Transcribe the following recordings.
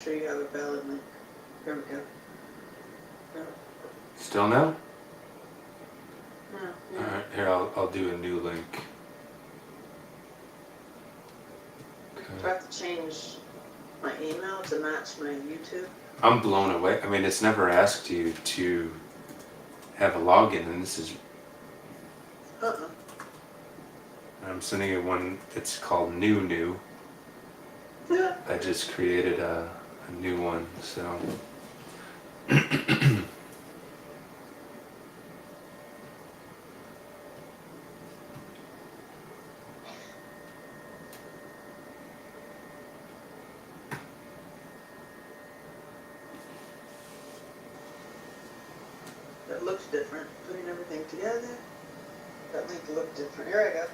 Sure you have a valid link. There we go. No. Still no? No. All right, here I'll do a new link. Do I have to change my email to match my YouTube? I'm blown away. I mean, it's never asked you to have a login, and this is. Uh-uh. I'm sending you one. It's called New. Yeah. I just created a new one, so. That looks different. Putting everything together. That make it look different. Here I go.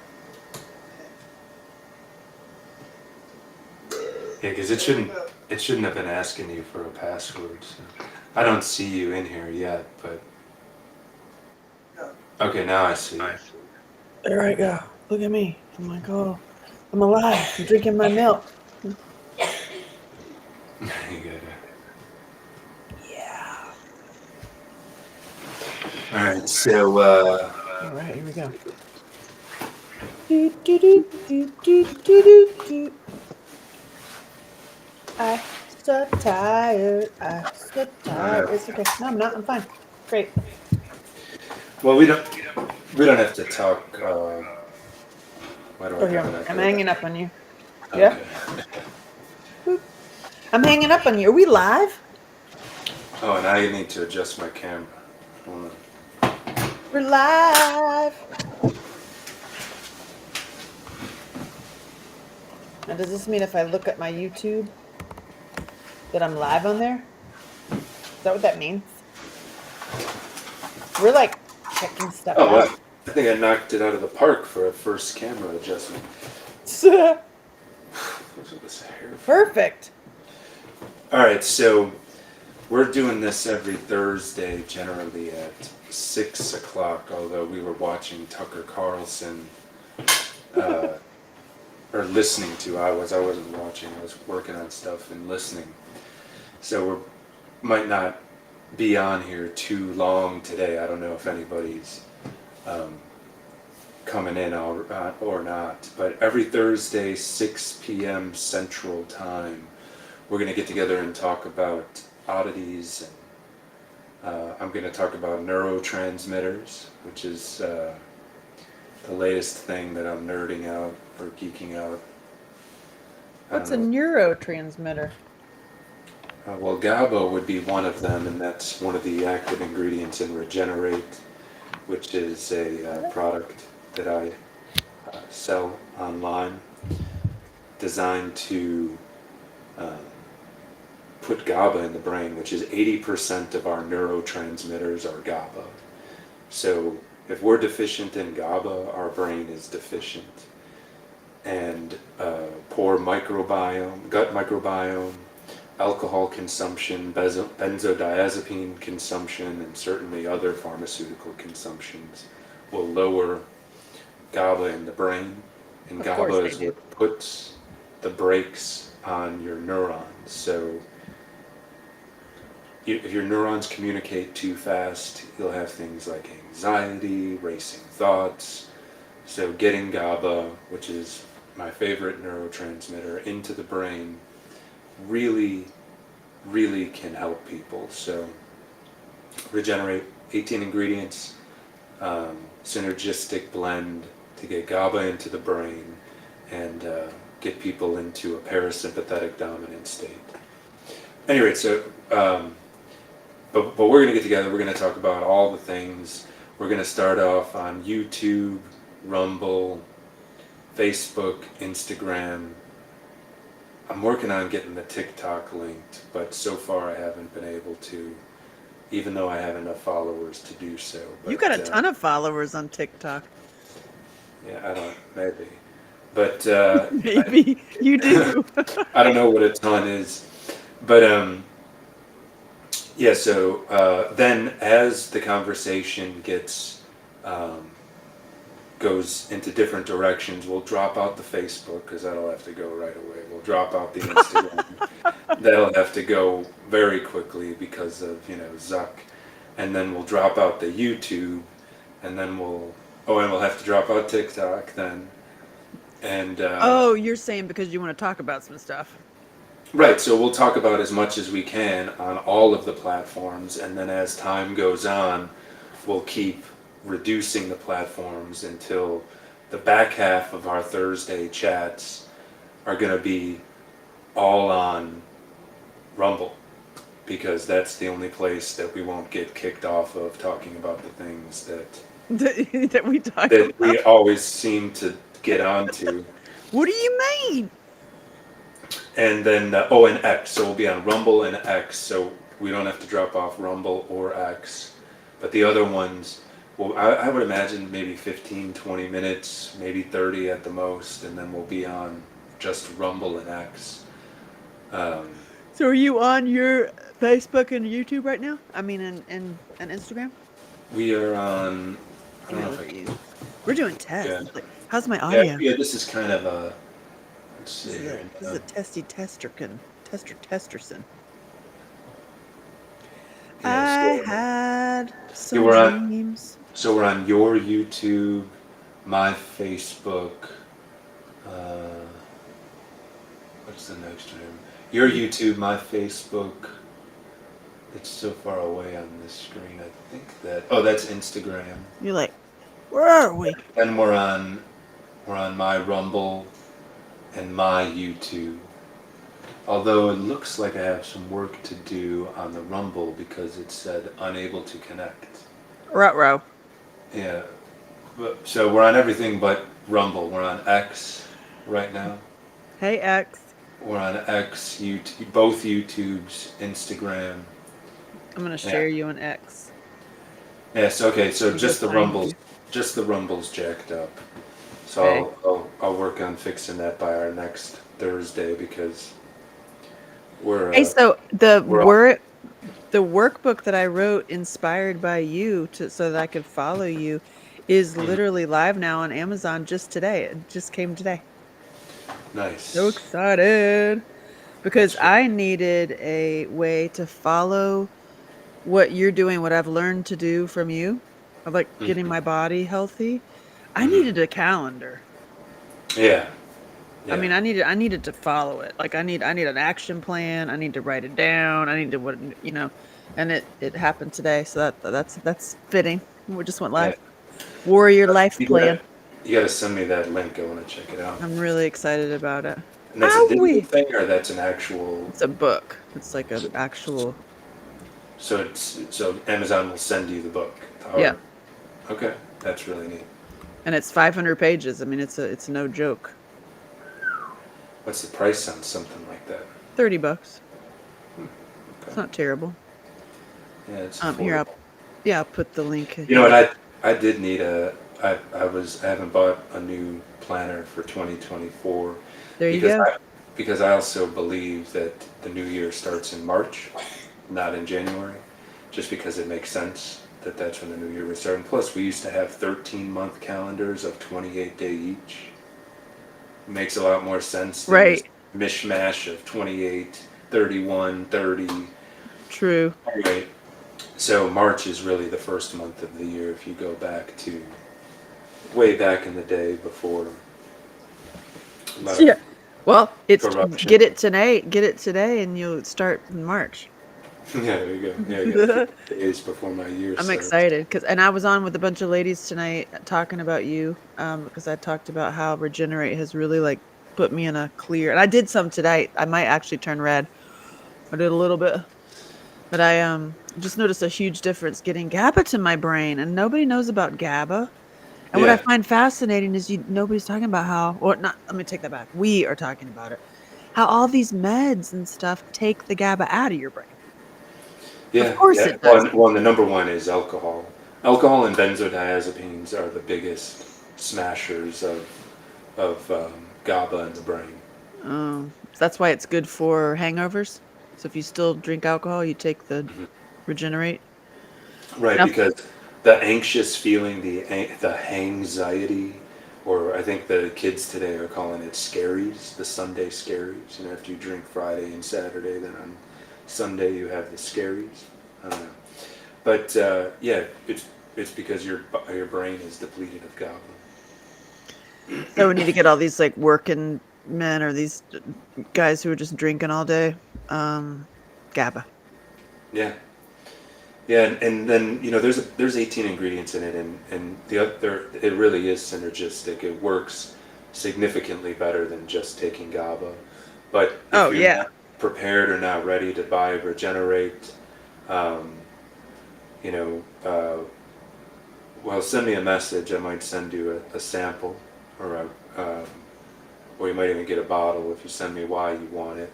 Yeah, because it shouldn't have been asking you for a password. So. I don't see you in here yet, but. No. Okay, now I see you. There I go. Look at me. I'm like, oh, I'm alive. I'm drinking my milk. You gotta. Yeah. All right, so. All right, here we go. Do, do, do, do, do, do, do, do. I'm so tired. I'm so tired. It's okay. No, I'm not. I'm fine. Great. Well, we don't have to talk. Why do I Oh, here. have it? I'm hanging up on you. Okay. Yeah? Boop. I'm hanging up on you. Are we live? Oh, now you need to adjust my camera. Hold on. We're live. Now, does this mean if I look at my YouTube that I'm live on there? Is that what that means? We're like checking stuff Oh, out. wow. I think I knocked it out of the park for a first camera adjustment. What's with this hair? Perfect. All right, so we're doing this every Thursday, generally at 6 o'clock. Although we were watching Tucker Carlson, or listening to. I wasn't watching. I was working on stuff and listening. So we might not be on here too long today. I don't know if anybody's coming in or not. But every Thursday, 6 p.m. Central Time, we're going to get together and talk about oddities. And I'm going to talk about neurotransmitters, which is the latest thing that I'm nerding out or geeking out. What's a neurotransmitter? Well, GABA would be one of them, and that's one of the active ingredients in Regenerate, which is a product that I sell online, designed to put GABA in the brain, which is 80% of our neurotransmitters are GABA. So if we're deficient in GABA, our brain is deficient. And poor microbiome, gut microbiome, alcohol consumption, benzodiazepine consumption, and certainly other pharmaceutical consumptions will lower GABA in the brain. And GABA is what puts the brakes on your neurons. So if your neurons communicate too fast, you'll have things like anxiety, racing thoughts. So getting GABA, which is my favorite neurotransmitter, into the brain really, really can help people. So Regenerate, 18 ingredients, synergistic blend to get GABA into the brain and get people into a parasympathetic dominant state. Anyway, so but we're going to get together. We're going to talk about all the things. We're going to start off on YouTube, Rumble, Facebook, Instagram. I'm working on getting the TikTok linked, but so far I haven't been able to, even though I have enough followers to do so. But, You got a ton of followers on TikTok. Yeah, maybe. But Maybe you do. I don't know what a ton is. But yeah, so then as the conversation gets goes into different directions. We'll drop out the Facebook because that'll have to go right away. We'll drop out the Instagram. That'll have to go very quickly because of, Zuck. And then we'll drop out the YouTube, and then and we'll have to drop out TikTok then. And you're saying because you want to talk about some stuff. right, so we'll talk about as much as we can on all of the platforms, and then as time goes on, we'll keep reducing the platforms until the back half of our Thursday chats are going to be all on Rumble, because that's the only place that we won't get kicked off of talking about the things that we talk that about. we always seem to get onto. What do you mean? And then, and X, so we'll be on Rumble and X, so we don't have to drop off Rumble or X. But the other ones, well, I would imagine maybe 15, 20 minutes, maybe 30 at the most, and then we'll be on just Rumble and X. So are you on your Facebook and YouTube right now? I mean, and Instagram? We are on, I don't know if I Look at can, you. We're doing tests. Yeah. Like, how's my audio? yeah, this is kind of a, let's see This here. is a testy testerson. Yeah, I had some we're on- dreams. So we're on your YouTube, my Facebook, what's the next one? Your YouTube, my Facebook. It's so far away on this screen. I think that's Instagram. You're like, where are we? Then we're on my Rumble and my YouTube. Although it looks like I have some work to do on the Rumble because it said unable to connect. Ruh-roh. Yeah. So we're on everything but Rumble. We're on X right now. Hey, X. We're on X, YouTube, both YouTubes, Instagram. I'm going to share you an X. Yes, okay, so You just can the find Rumble's you. just the Rumble's jacked up. So Okay. I'll work on fixing that by our next Thursday because we're Hey, so the we're workbook that I wrote inspired by you so that I could follow you is literally live now on Amazon just today. It just came today. nice. So excited because I needed a way to follow what you're doing, what I've learned to do from you, of like getting my body healthy. I needed a calendar. Yeah. I mean, I needed to follow it. Like I need an action plan. I need to write it down. I need to and it happened today. So that's fitting. We just went live. Warrior life plan. You gotta send me that link. I want to check it out. I'm really excited about it. And that's a digital thing, or that's an actual. It's a book. It's like an actual. So Amazon will send you the book. Yeah. Okay, that's really neat. And it's 500 pages. I mean, it's no joke. What's the price on something like that? $30. Okay. It's not terrible. Yeah, it's Here, affordable. I'll put the link. You know what? I did need I haven't bought a new planner for 2024. There you go. Because I also believe that the new year starts in March, not in January, just because it makes sense that that's when the new year would start. And plus, we used to have 13-month calendars of 28-day each. It makes a lot more sense than this mishmash of 28, 31, 30. True. Right. So March is really the first month of the year if you go back to way back in the day before. Yeah. Well, it's corruption. get it today, and you'll start in March. Yeah, there you go. Yeah, you got 50 days before my year I'm starts. excited and I was on with a bunch of ladies tonight talking about you, because I talked about how Regenerate has really like put me in a clear. And I did some today. I might actually turn red. I did a little bit, but I just noticed a huge difference getting GABA to my brain, and nobody knows about GABA. And what I find fascinating is nobody's talking about how, or not. Let me take that back. We are talking about it. How all these meds and stuff take the GABA out of your brain. Yeah, of course it does. Well, the number one is alcohol. Alcohol and benzodiazepines are the biggest smashers of GABA in the brain. So that's why it's good for hangovers. So if you still drink alcohol, you take the Regenerate. Right, Now, because the anxious feeling, the anxiety, or I think the kids today are calling it scaries, the Sunday scaries. You know, after you drink Friday and Saturday, then on Sunday you have the scaries. I don't know. But yeah, it's because your brain is depleted of GABA. So we need to get all these like working men or these guys who are just drinking all day. GABA. Yeah. Yeah, and then there's 18 ingredients in it, and the other, it really is synergistic. It works significantly better than just taking GABA. But if Oh, you're yeah. not prepared or not ready to buy Regenerate, you know, well, send me a message. I might send you a sample, or you might even get a bottle if you send me why you want it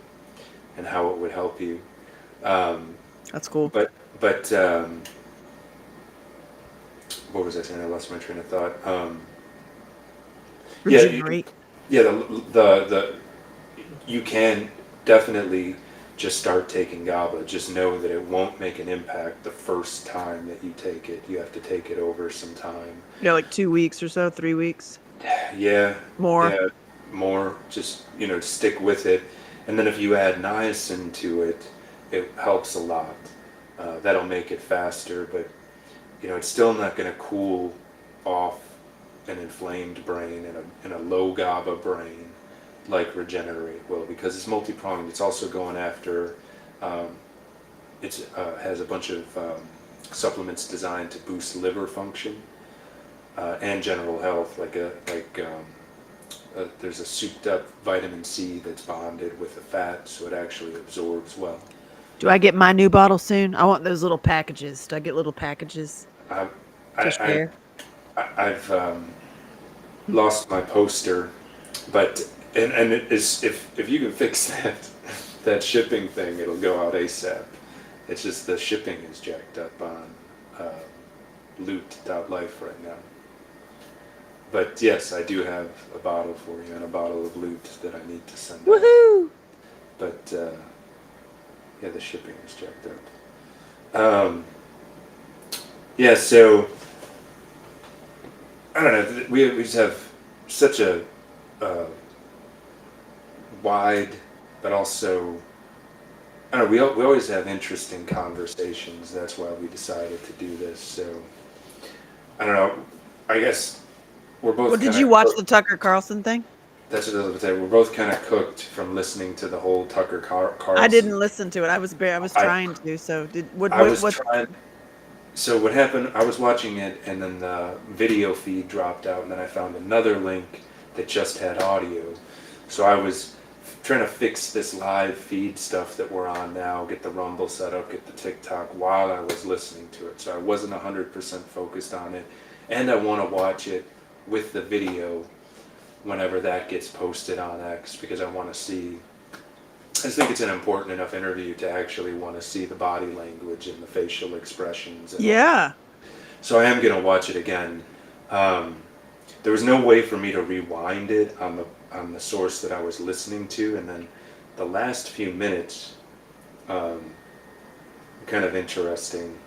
and how it would help you. That's cool. But what was I saying? I lost my train of thought. Regenerate. Yeah, the you can definitely just start taking GABA. Just know that it won't make an impact the first time that you take it. You have to take it over some time. Yeah, like 2 weeks or so, 3 weeks. Yeah. More. Yeah, more. Just stick with it, and then if you add niacin to it, it helps a lot. That'll make it faster, but it's still not going to cool off an inflamed brain and a low GABA brain like Regenerate will, because it's multi-pronged. It's also going after, it has a bunch of supplements designed to boost liver function and general health, there's a souped up vitamin C that's bonded with the fat, so it actually absorbs well. Do I get my new bottle soon? I want those little packages. Do I get little packages I, to I, share? I've lost my poster, but and it is, if you can fix that shipping thing, it'll go out ASAP. It's just the shipping is jacked up on loot.life right now. But yes, I do have a bottle for you and a bottle of loot that I need to send out. Woohoo! But yeah, the shipping is jacked up. Yeah, so I don't know. We just have such a wide, but also I don't know. We always have interesting conversations. That's why we decided to do this. So I don't know. I guess we're both. Well, did you watch the Tucker Carlson thing? That's what I was going to say. We're both kind of cooked from listening to the whole Tucker Carlson. I didn't listen to it. I was trying to. So I was trying. So what happened? I was watching it, and then the video feed dropped out, and then I found another link that just had audio. So I was trying to fix this live feed stuff that we're on now, get the Rumble set up, get the TikTok while I was listening to it. So I wasn't 100% focused on it, and I want to watch it with the video whenever that gets posted on X, because I want to see. I just think it's an important enough interview to actually want to see the body language and the facial expressions. Yeah. So I am going to watch it again. There was no way for me to rewind it on the source that I was listening to, and then the last few minutes, kind of interesting,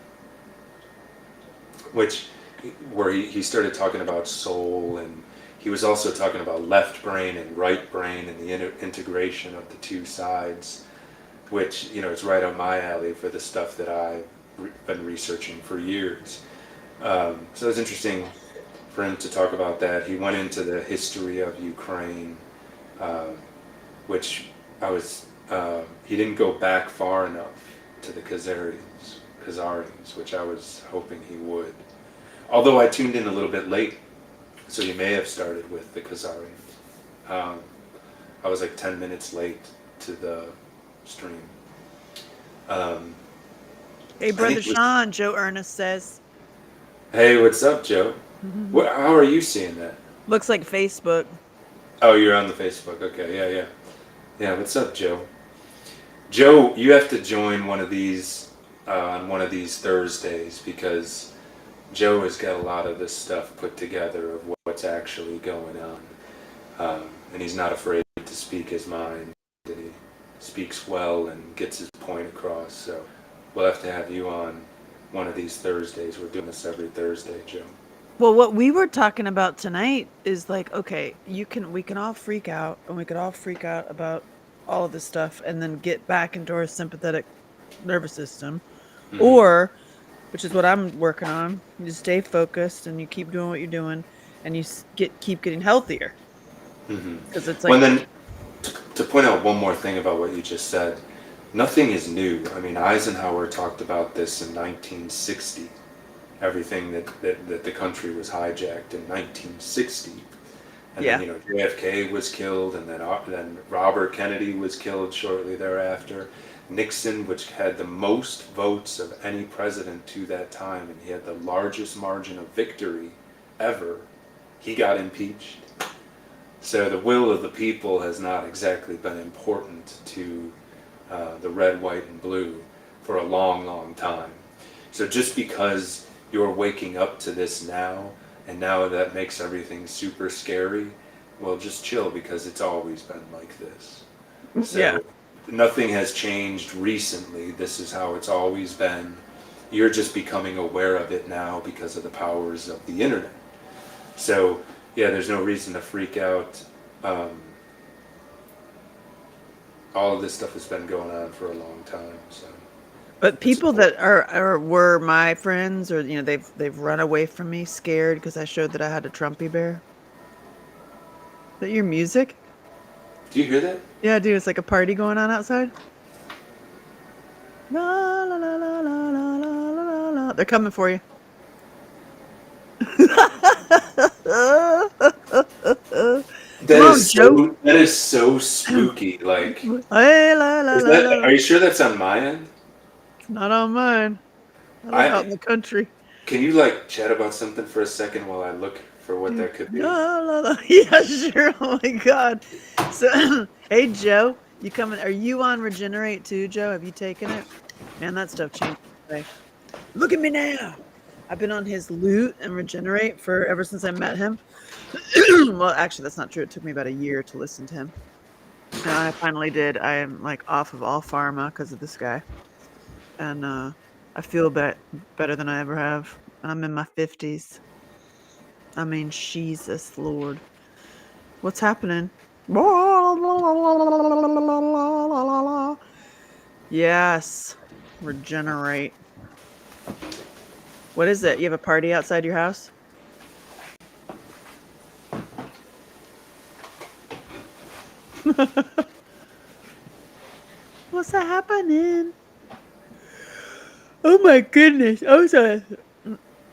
where he started talking about soul, and he was also talking about left brain and right brain and the integration of the two sides, which, it's right up my alley for the stuff that I've been researching for years. So it was interesting for him to talk about that. He went into the history of Ukraine, which he didn't go back far enough to the Khazarians, which I was hoping he would. Although I tuned in a little bit late, so you may have started with the Khazarians. I was like 10 minutes late to the stream. Hey, Brother Sean, Joe Ernest says. Hey, what's up, Joe? How are you seeing that? Looks like Facebook. Oh, you're on the Facebook. Okay, yeah. Yeah, what's up, Joe? Joe, you have to join one of these on one of these Thursdays, because Joe has got a lot of this stuff put together of what's actually going on. And he's not afraid to speak his mind. And he speaks well and gets his point across. So we'll have to have you on one of these Thursdays. We're doing this every Thursday, Joe. Well, what we were talking about tonight is like, okay, we can all freak out, and we could all freak out about all of this stuff, and then get back into our sympathetic nervous system, or, which is what I'm working on, you just stay focused and you keep doing what you're doing, and you keep getting healthier. Because it's like, Well, then, to point out one more thing about what you just said, nothing is new. I mean, Eisenhower talked about this in 1960. Everything that the country was hijacked in 1960, and Yeah. then JFK was killed, and then Robert Kennedy was killed shortly thereafter. Nixon, which had the most votes of any president to that time, and he had the largest margin of victory ever, he got impeached. So the will of the people has not exactly been important to the red, white, and blue for a long, long time. So just because you're waking up to this now, and now that makes everything super scary, well, just chill, because it's always been like this. So Yeah. nothing has changed recently. This is how it's always been. You're just becoming aware of it now because of the powers of the internet. So yeah, there's no reason to freak out. All of this stuff has been going on for a long time. So, but people that were my friends, or they've run away from me scared because I showed that I had a Trumpy bear. Is that your music? do you hear that? Yeah, dude, it's like a party going on outside. La, la, la, la, la, la, la, la, la. They're coming for you. That is so spooky. Like, Hey, la, la, la, la. are you sure that's on my end? Not on mine. I live out in the country. Can you like chat about something for a second while I look for what that could be? La, la, la. Yeah, sure. Oh my God. So, hey Joe, you coming? Are you on Regenerate too, Joe? Have you taken it? Man, that stuff changed my life. Look at me now. I've been on his Loot and Regenerate for ever since I met him. Well, actually, that's not true. It took me about a year to listen to him. And I finally did. I am like off of all pharma because of this guy, and I feel better than I ever have. And I'm in my 50s. I mean, Jesus Lord, what's happening? Yes, Regenerate. What is it? You have a party outside your house? What's happening? Oh my goodness. Oh, sorry.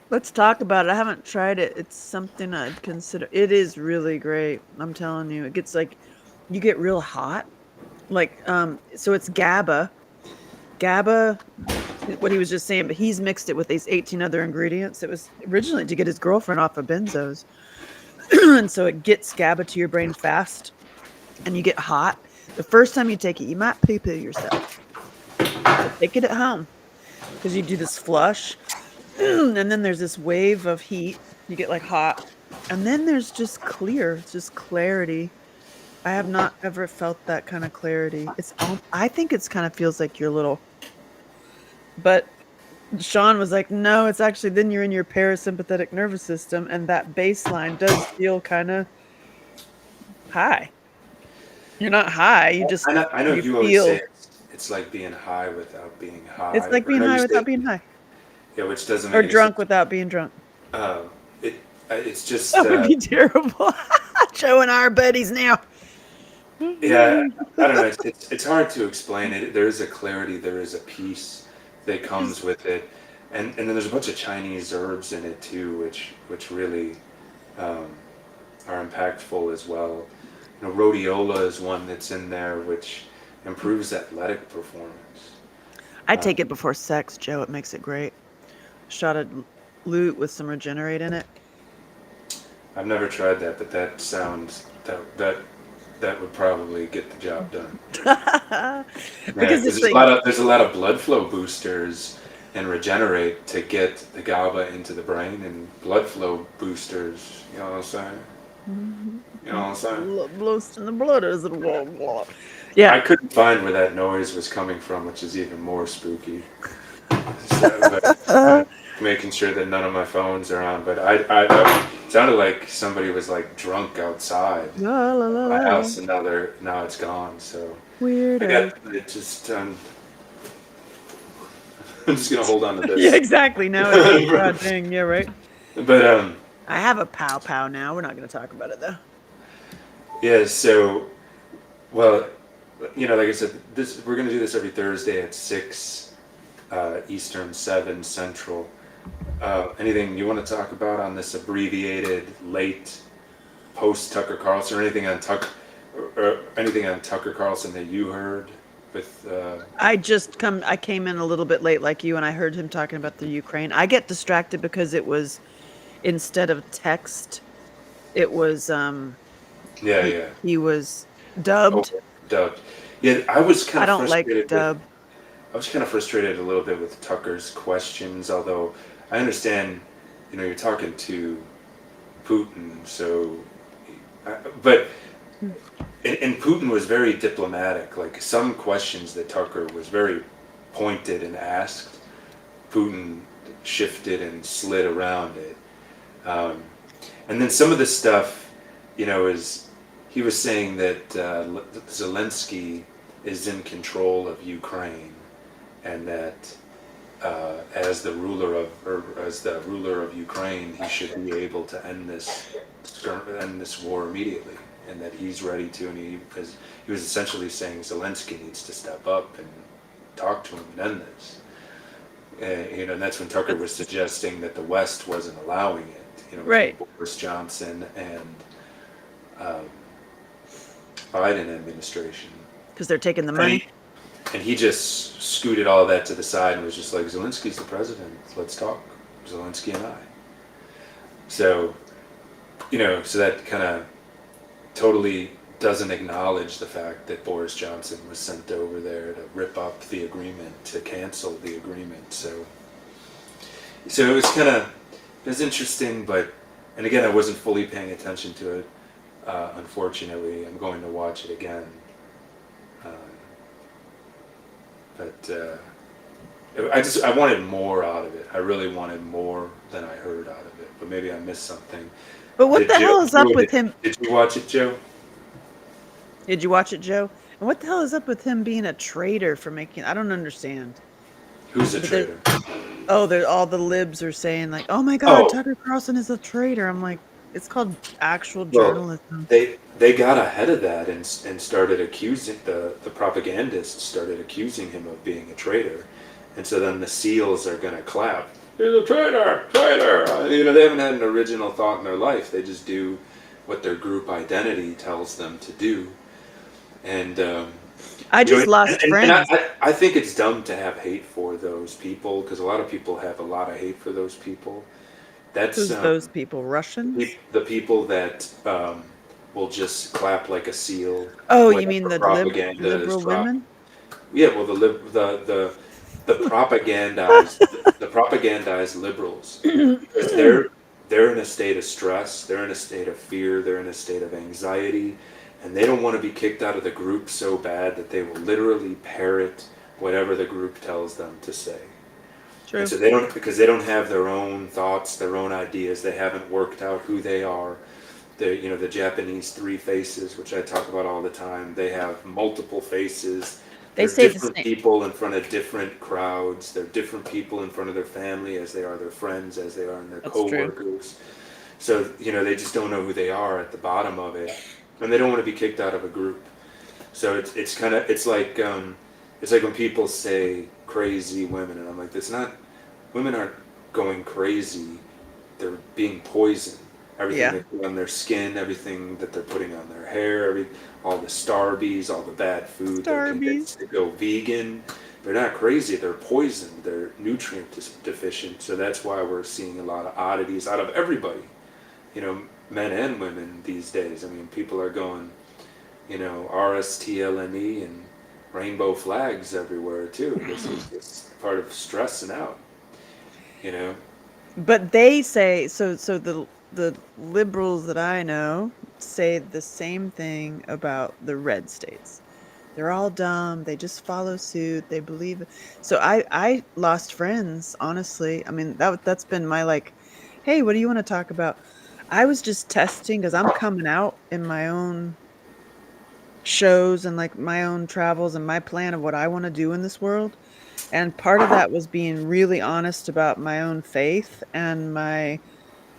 Let's talk about it. I haven't tried it. It's something I'd consider. It is really great. I'm telling you. It gets like, you get real hot. Like, so it's GABA. GABA, what he was just saying, but he's mixed it with these 18 other ingredients. It was originally to get his girlfriend off of benzos. And so it gets GABA to your brain fast, and you get hot. The first time you take it, you might poo-poo yourself. So take it at home, because you do this flush, and then there's this wave of heat. You get like hot, and then there's just clear. It's just clarity. I have not ever felt that kind of clarity. I think it's kind of feels like you're little. But Sean was like, no, it's actually then you're in your parasympathetic nervous system, and that baseline does feel kind of high. You're not high. You just I know you always feel. say it's like being high without being high. It's like being high without being high. Yeah, which doesn't Or make any drunk sense. without being drunk. It's just That would be terrible. Joe and I are buddies now. yeah, I don't know. It's hard to explain it. There is a clarity, there is a peace that comes with it, and then there's a bunch of Chinese herbs in it too, which really are impactful as well. Rhodiola is one that's in there, which improves athletic performance. I take it before sex, Joe. It makes it great. Shot of Loot with some Regenerate in it. I've never tried that, but that sounds that would probably get the job done. Because there's a lot of blood flow boosters in Regenerate to get the GABA into the brain, and blood flow boosters. You know what I'm saying? You know what I'm saying? Blows in the blood is it? Blah, blah. Yeah. I couldn't find where that noise was coming from, which is even more spooky. But making sure that none of my phones are on. But I it sounded like somebody was like drunk outside La, la, la, my la. house, and now it's gone. So I Weirdo. got it. Just I'm just gonna hold on to Yeah, this. exactly. Now it's like, God dang, yeah, right. But I have a pow pow now. We're not going to talk about it though. yeah. So well, like I said, this we're gonna do this every Thursday at 6 Eastern, 7 Central. Anything you want to talk about on this abbreviated late post Tucker Carlson, or anything on Tucker Carlson that you heard with? I came in a little bit late like you, and I heard him talking about the Ukraine. I get distracted because it was, instead of text, it was Yeah, yeah. he was Oh, dubbed. dubbed. Yeah, I was I kind of don't like frustrated with. dub. I was kind of frustrated a little bit with Tucker's questions, although I understand, you're talking to Putin, so. But and Putin was very diplomatic. Like some questions that Tucker was very pointed and asked, Putin shifted and slid around it. And then some of the stuff, is he was saying that Zelensky is in control of Ukraine, and that as the ruler of Ukraine, he should be able to end this war immediately, and that he's ready to. And because he was essentially saying Zelensky needs to step up and talk to him and end this. And that's when Tucker was suggesting that the West wasn't allowing it. Right. Boris Johnson and Biden administration. Because they're taking the money. And he just scooted all that to the side and was just like, Zelensky's the president. Let's talk. Zelensky and I. So, so that kind of totally doesn't acknowledge the fact that Boris Johnson was sent over there to rip up the agreement, to cancel the agreement. So it was interesting, and again, I wasn't fully paying attention to it. Unfortunately, I'm going to watch it again. But I wanted more out of it. I really wanted more than I heard out of it. But maybe I missed something. But what the hell is up with him? Did you watch it, Joe? Did you watch it, Joe? And what the hell is up with him being a traitor for making? I don't understand. Who's a traitor? All the libs are saying like, "Oh my God, Tucker Carlson is a traitor." I'm like, it's called actual journalism. They got ahead of that and started accusing the propagandists started accusing him of being a traitor, and so then the SEALs are gonna clap. He's a traitor, traitor. They haven't had an original thought in their life. They just do what their group identity tells them to do, and. I just lost friends. And I think it's dumb to have hate for those people, because a lot of people have a lot of hate for those people. Who's those people? Russians? The people that will just clap like a seal. Oh, you mean the liberal women? Yeah, well, the propagandized liberals, because they're in a state of stress, they're in a state of fear, they're in a state of anxiety. And they don't want to be kicked out of the group so bad that they will literally parrot whatever the group tells them to say. True. And so because they don't have their own thoughts, their own ideas. They haven't worked out who they are. The Japanese 3 faces, which I talk about all the time. They have multiple faces. They They're say different people in front of different crowds. They're different people in front of their family as they are their friends, as they are in their coworkers. So they just don't know who they are at the bottom of it. And they don't want to be kicked out of a group. So it's like when people say crazy women, and I'm like, women aren't going crazy, they're being poisoned. Everything they put on their skin, everything that they're putting on their hair, all the Starbies, all the bad food, they go vegan. They're not crazy, they're poisoned, they're nutrient deficient. So that's why we're seeing a lot of oddities out of everybody. Men and women these days. I mean, people are going, RSTLNE and rainbow flags everywhere too. It's part of stressing out, But they say so the liberals that I know say the same thing about the red states. They're all dumb. They just follow suit. They believe. So I lost friends, honestly. I mean, that's been my like, hey, what do you want to talk about? I was just testing because I'm coming out in my own shows and like my own travels and my plan of what I want to do in this world. And part of that was being really honest about my own faith and my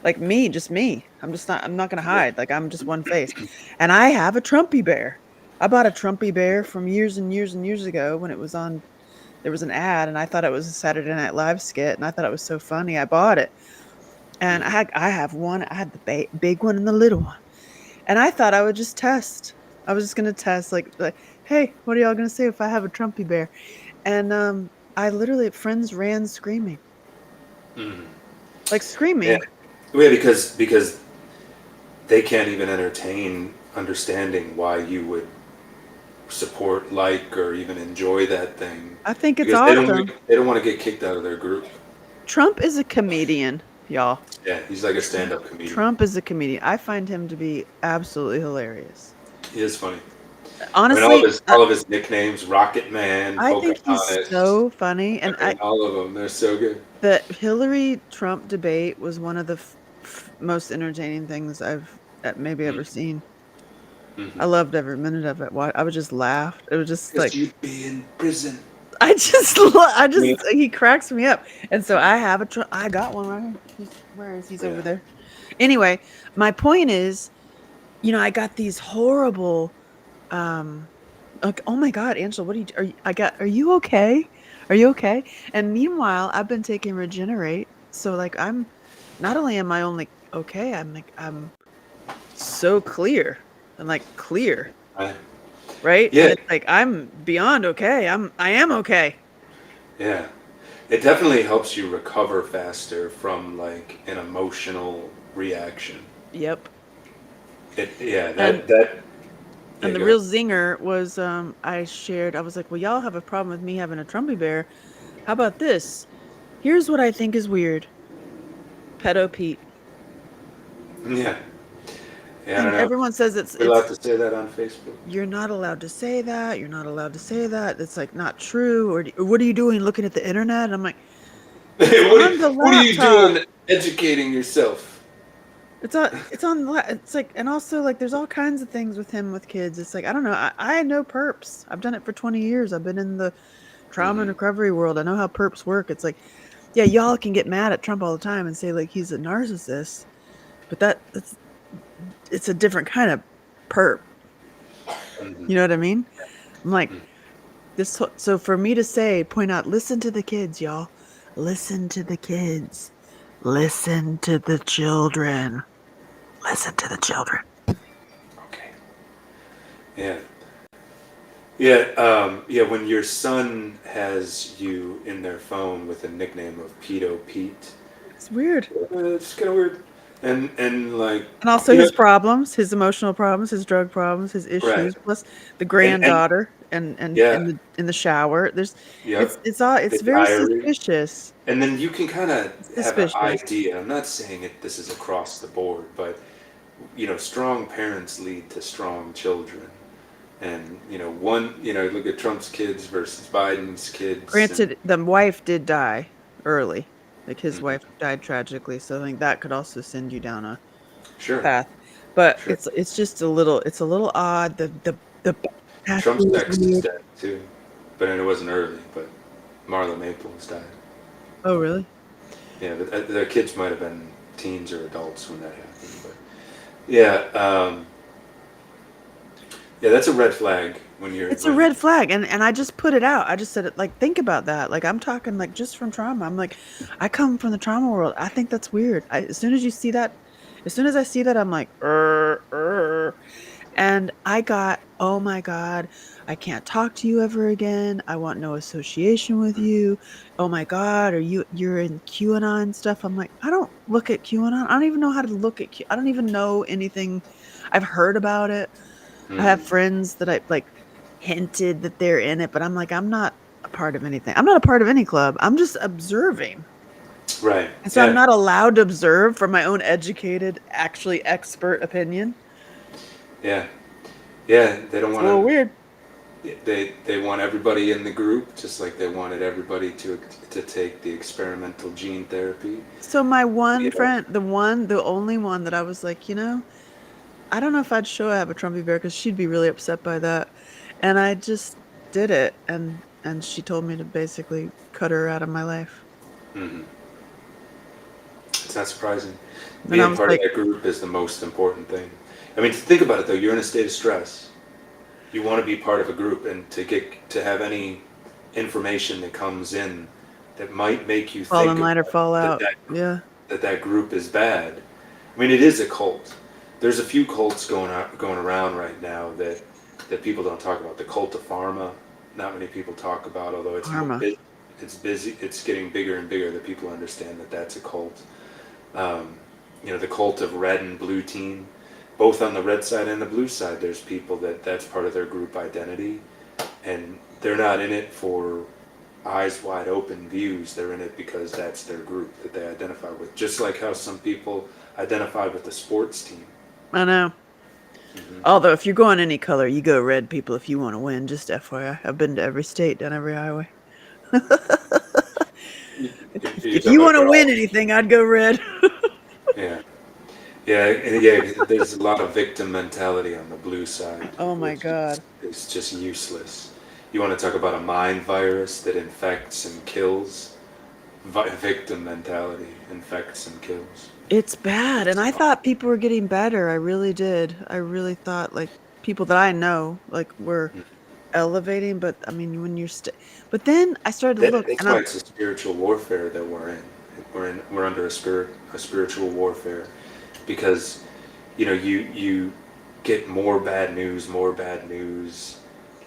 like me, just me. I'm not gonna Yeah. hide. Like I'm just one face. And I have a Trumpy bear. I bought a Trumpy bear from years and years and years ago when it was on there was an ad and I thought it was a Saturday Night Live skit and I thought it was so funny. I bought it. And I have one. I had the big one and the little one. And I thought I would just test. I was just gonna test like, hey, what are y'all gonna say if I have a Trumpy bear? And I literally friends ran screaming. Mhm. Like Yeah. screaming. Yeah, because they can't even entertain understanding why you would support, like, or even enjoy that thing I think it's because awesome. they don't want to get kicked out of their group. Trump is a comedian, y'all. Yeah, he's like a stand-up comedian. Trump is a comedian. I find him to be absolutely hilarious. He is funny. I mean, Honestly, all of his nicknames, Rocket Man, I think he's Pocahontas, so funny. And I mean, all of them, they're so good. the Hillary Trump debate was one of the most entertaining things I've maybe ever seen. I Mm-hmm. loved every minute of it. I would just laugh. It was just Because like you'd be in prison. Yeah. he cracks me up. And so I have I got one right here. Where is he's over Yeah. there? Anyway, my point is, I got these horrible like, oh my God, Angela, what are you okay? Are you okay? And meanwhile, I've been taking Regenerate. So like not only am I only okay, I'm so clear. I'm like clear, Right. right? And Yeah. it's like I'm beyond okay. I am okay. Yeah. It definitely helps you recover faster from like an emotional reaction. Yep. Yeah, And yeah, the go real ahead. zinger was I was like, well, y'all have a problem with me having a Trumpy bear. How about this? Here's what I think is weird. Pedo Pete. Yeah. Yeah, I don't And know. everyone says We're allowed to say that on Facebook. you're not allowed to say that. You're not allowed to say that. It's like not true. Or what are you doing looking at the internet? And I'm like, it's on the What are you laptop. doing educating yourself? It's on the it's like, and also like there's all kinds of things with him with kids. It's like, I don't know. I know perps. I've done it for 20 years. I've been in the trauma and Hmm. recovery world. I know how perps work. It's like, yeah, y'all can get mad at Trump all the time and say like he's a narcissist, but it's a different kind of perp. Hmm. You know what I mean? I'm like, so for me to point out, listen to the kids, y'all. Listen to the kids. Listen to the children. Listen to the children. Okay. Yeah. Yeah. Yeah. When your son has you in their phone with a nickname of Pedo Pete, It's weird. it's kind of weird. And like, And also you know, his problems, his emotional problems, his drug problems, his right. issues, plus the And granddaughter and yeah. in the shower. Yep. It's The very diary. suspicious. And then you can kind of It's have an suspicious. idea. I'm not saying this is across the board, but strong parents lead to strong children. And look at Trump's kids versus Biden's kids, and Granted, the wife did die early. Like his mhm, wife died tragically, so I think that could also send you down a sure, path. But sure. it's a little odd. The Trump's tattoo is ex is weird. dead too, but it wasn't early. But Marla Maples died. Oh really? Yeah, but their kids might have been teens or adults when that happened. But yeah, yeah, that's a red flag when you're It's a red flag, and I just put it out. I just said it like think about that. Like I'm talking like just from trauma. I'm like, I come from the trauma world. I think that's weird. As soon as I see that, I'm like, and I got, oh my God, I can't talk to you ever again. I want no association with you. Oh my God, you're in QAnon stuff? I'm like, I don't look at QAnon. I don't even know how to look at I don't even know anything. I've heard about it. I have mm, friends that I like hinted that they're in it, but I'm like, I'm not a part of anything. I'm not a part of any club. I'm just observing. right. And so I'm Yeah, not allowed to observe from my own educated, actually expert opinion. yeah, yeah. They don't It's a want little to. weird. they want everybody in the group, just like they wanted everybody to take the experimental gene therapy. So my one You know, friend, the only one that I was like, I don't know if I'd show Abba Trumpy Bear because she'd be really upset by that. And I just did it, and she told me to basically cut her out of my life. mhm. It's not surprising. And I Being was part of like, that group is the most important thing. I mean, think about it though. You're in a state of stress. You want to be part of a group, and to have any information that comes in that might make you fall think in line or fall that out. that, Yeah. that group is bad. I mean, it is a cult. There's a few cults going around right now that people don't talk about. The cult of pharma, not many people talk about, although Karma. it's busy. It's getting bigger and bigger that people understand that that's a cult. Um, the cult of red and blue team. Both on the red side and the blue side, there's people that's part of their group identity, and they're not in it for eyes wide open views. They're in it because that's their group that they identify with. Just like how some people identify with the sports team. I know. Hmm. Although if you're going any color, you go red, people, if you want to win. Just FYI. I've been to every state, done every highway. You're If talking you about want to win girls. anything, I'd go red. Yeah, yeah. There's a lot of victim mentality on the blue side, Oh my which God. is just useless. You want to talk about a mind virus that infects and kills? Victim mentality infects and kills. It's bad. And I thought people were getting better. I really did. I really thought like people that I know like were elevating, but I mean when but then I started to look That's and why I'm it's a spiritual warfare that we're in. We're under a spiritual warfare, because you get more bad news, more bad news.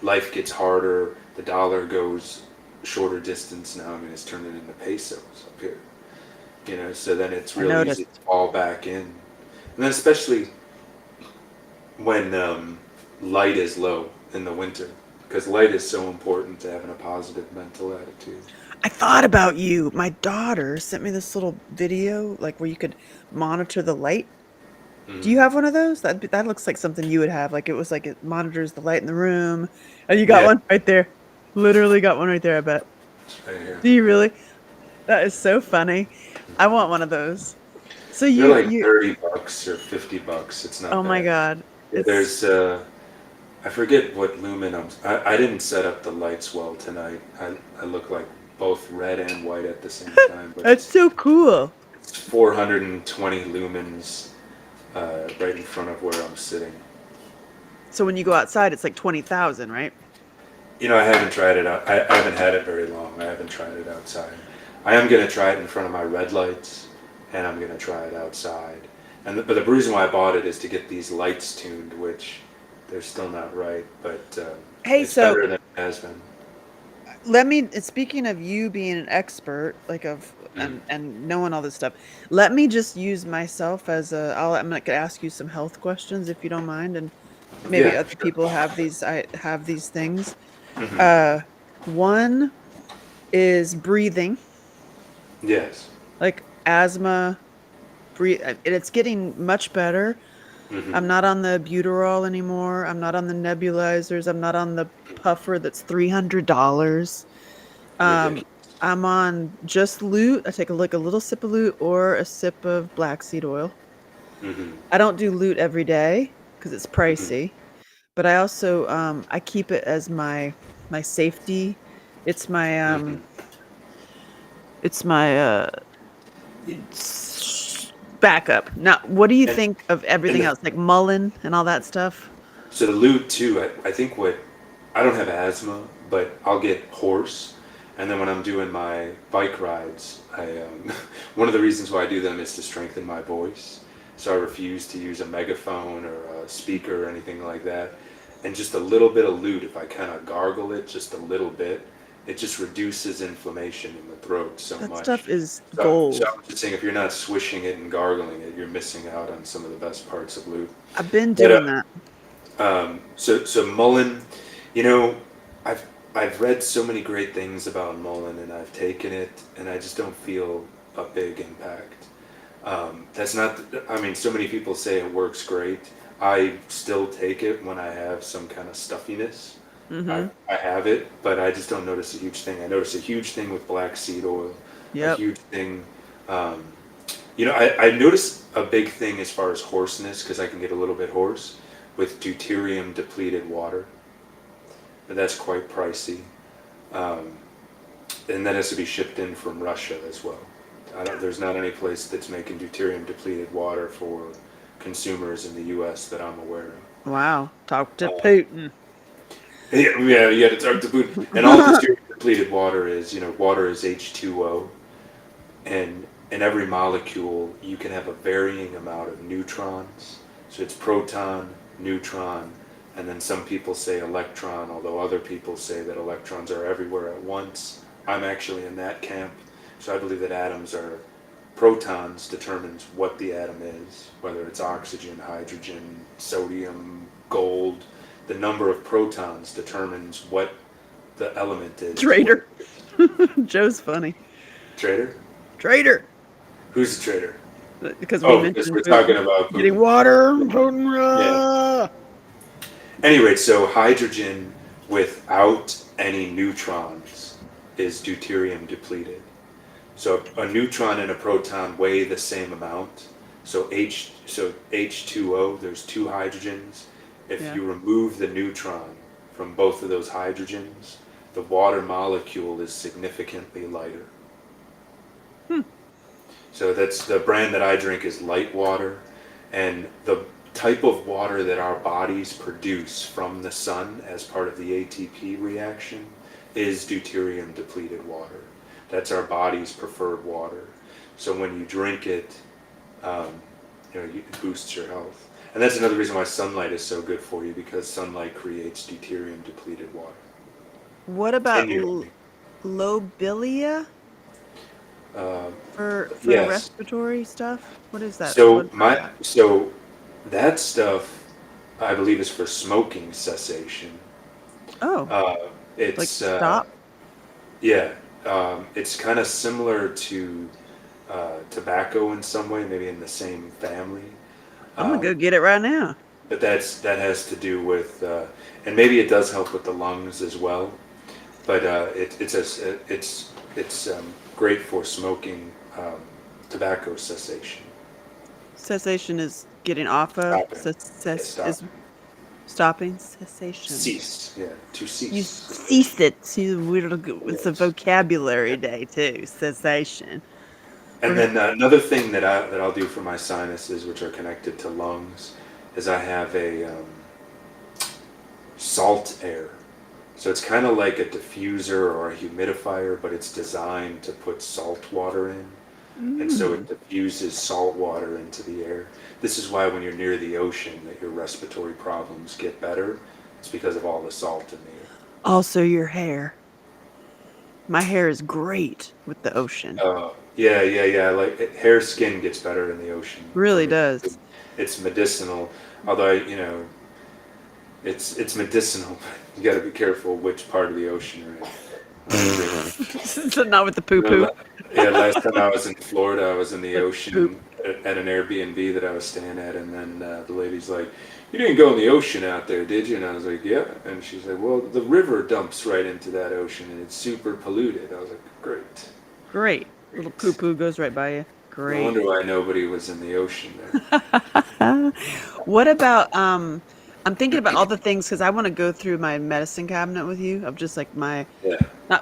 Life gets harder. The dollar goes shorter distance now. I mean, it's turning into pesos up here. So then it's I real easy noticed. to fall back in, and then especially when light is low in the winter, because light is so important to having a positive mental attitude. I thought about you. My daughter sent me this little video like where you could monitor the light. Do you Mm. have one of those? That looks like something you would have. Like it was like it monitors the light in the room. And you got Yeah, one right there. Literally got one right there, I bet. right here. Do you really? That is so funny. I want one of those. So They're like you $30 or $50. It's oh not my bad. God. Yeah, It's I forget what lumen I didn't set up the lights well tonight. I look like both red and white at the same time, but it's so cool. it's 420 lumens right in front of where I'm sitting. So when you go outside, it's like 20,000, right? I haven't tried it out. I haven't had it very long. I haven't tried it outside. I am going to try it in front of my red lights, and I'm going to try it outside. But the reason why I bought it is to get these lights tuned, which they're still not right, but Hey, it's so better than it has been. speaking of you being an expert, like Mm. and knowing all this stuff, let me just use myself as I'm gonna ask you some health questions if you don't mind, and maybe Yeah, other sure. people I have these things. Hmm. Uh, one is breathing, Yes. like asthma, breathe, and it's getting much better. Hmm. I'm not on the buterol anymore. I'm not on the nebulizers. I'm not on the puffer that's $300. Um, Ridiculous. I'm on just loot. I take a little sip of loot or a sip of black seed oil. Hmm. I don't do loot every day because it's Hmm. pricey, but I also I keep it as my safety. It's my Hmm. it's my backup. Now, what do you And think of and everything else like Mullen and all that stuff? so the loot too. I think what I don't have asthma, but I'll get hoarse, and then when I'm doing my bike rides, one of the reasons why I do them is to strengthen my voice. So I refuse to use a megaphone or a speaker or anything like that. And just a little bit of loot, if I kind of gargle it just a little bit, it just reduces inflammation in the throat so That much. stuff is So gold. I was just saying, if you're not swishing it and gargling it, you're missing out on some of the best parts of loot. I've been But doing that. so Mullen, you know, I've read so many great things about Mullen, and I've taken it, and I just don't feel a big impact. That's not. I mean, so many people say it works great. I still take it when I have some kind of stuffiness. Mm-hmm. I have it, but I just don't notice a huge thing. I notice a huge thing with black seed oil, a Yep. huge thing. Um, I notice a big thing as far as hoarseness because I can get a little bit hoarse with deuterium depleted water, but that's quite pricey. Um, and that has to be shipped in from Russia as well. There's not any place that's making deuterium depleted water for consumers in the U.S. that I'm aware of. Wow. Talk to Putin. Yeah, you got to talk to Putin. And all deuterium depleted water is, water is H2O, and in every molecule you can have a varying amount of neutrons. So it's proton, neutron, and then some people say electron, although other people say that electrons are everywhere at once. I'm actually in that camp. So I believe that atoms are protons determines what the atom is, whether it's oxygen, hydrogen, sodium, gold. The number of protons determines what the element is. Traitor. Joe's funny. Traitor? Traitor. Who's the traitor? Because we Oh, because mentioned we're Putin. talking about Getting Putin. water. Putin. Yeah. Anyway, so hydrogen without any neutrons is deuterium depleted. So a neutron and a proton weigh the same amount. So H2O, there's two hydrogens. If Yeah. you remove the neutron from both of those hydrogens, the water molecule is significantly lighter. So that's the brand that I drink is Light Water, and the type of water that our bodies produce from the sun as part of the ATP reaction is deuterium depleted water. That's our body's preferred water. So when you drink it, it boosts your health. And that's another reason why sunlight is so good for you, because sunlight creates deuterium depleted water. What about And you, lobelia uh, for yes. respiratory stuff? What is that? So that stuff, I believe, is for smoking cessation. Oh, It's like stop? Yeah, it's kind of similar to tobacco in some way, maybe in the same family. I'm gonna go get it right now. But that has to do with, and maybe it does help with the lungs as well. But it's great for smoking tobacco cessation. Cessation is getting off of. Stop. Is stopping. Cessation. Cease, yeah, to cease. You cease it. It's a vocabulary day too. Cessation. And then another thing that I'll do for my sinuses, which are connected to lungs, is I have a salt air. So it's kind of like a diffuser or a humidifier, but it's designed to put salt water in. And so it diffuses salt water into the air. This is why when you're near the ocean that your respiratory problems get better. It's because of all the salt in the air. Also your hair. My hair is great with the ocean. Yeah. Like hair skin gets better in the ocean. Really does. It's medicinal, although it's medicinal, but you got to be careful which part of the ocean you're in. So not with the poo-poo. Yeah, last time I was in Florida, I was in the ocean at an Airbnb that I was staying at, and then the lady's like, "You didn't go in the ocean out there, did you?" And I was like, "Yeah." And she's like, "Well, the river dumps right into that ocean, and it's super polluted." I was like, "Great." Little poo-poo goes right by you. Great. No wonder why nobody was in the ocean there. What about I'm thinking about all the things because I want to go through my medicine cabinet with you of just like not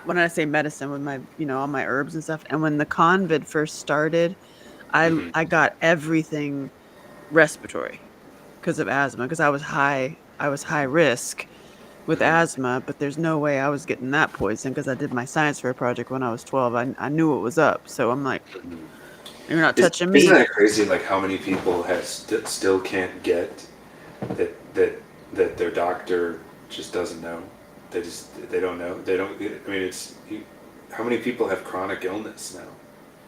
when I say medicine with my all my herbs and stuff. And when the COVID first started, I got everything respiratory because of asthma because I was high risk with asthma, but there's no way I was getting that poison because I did my science fair project when I was 12. I knew what was up, so I'm like, you're not touching me. Isn't that crazy? Like how many people have still can't get that their doctor just doesn't know. They don't know. I mean, how many people have chronic illness now?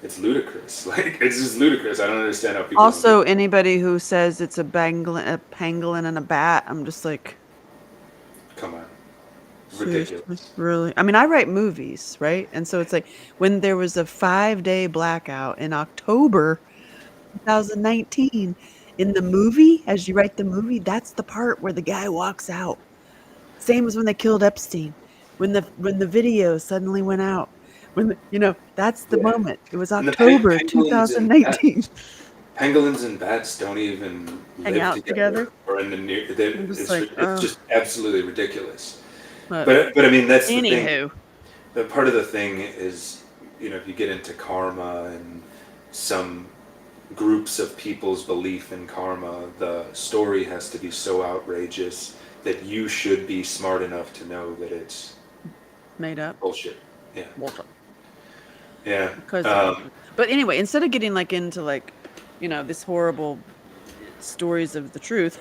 It's ludicrous. Like it's just ludicrous. I don't understand how people. Also, anybody who says it's a pangolin, and a bat, I'm just like, come on, ridiculous. Seriously? Really? I mean, I write movies, right? And so it's like when there was a 5-day blackout in October 2019 in the movie, as you write the movie, that's the part where the guy walks out. Same as when they killed Epstein. When the video suddenly went out. That's the Yeah. moment. It was And the October pangolins and 2018. pangolins and bats don't even Hang live out together together. or in the near. I'm just It's like, it's oh, just absolutely ridiculous. but But I mean that's the thing. anywho. The part of the thing is, if you get into karma and some groups of people's belief in karma, the story has to be so outrageous that you should be smart enough to know that it's Made up. bullshit. Yeah. Bullshit. Yeah. Because, but anyway, instead of getting like into like, this horrible stories of the truth,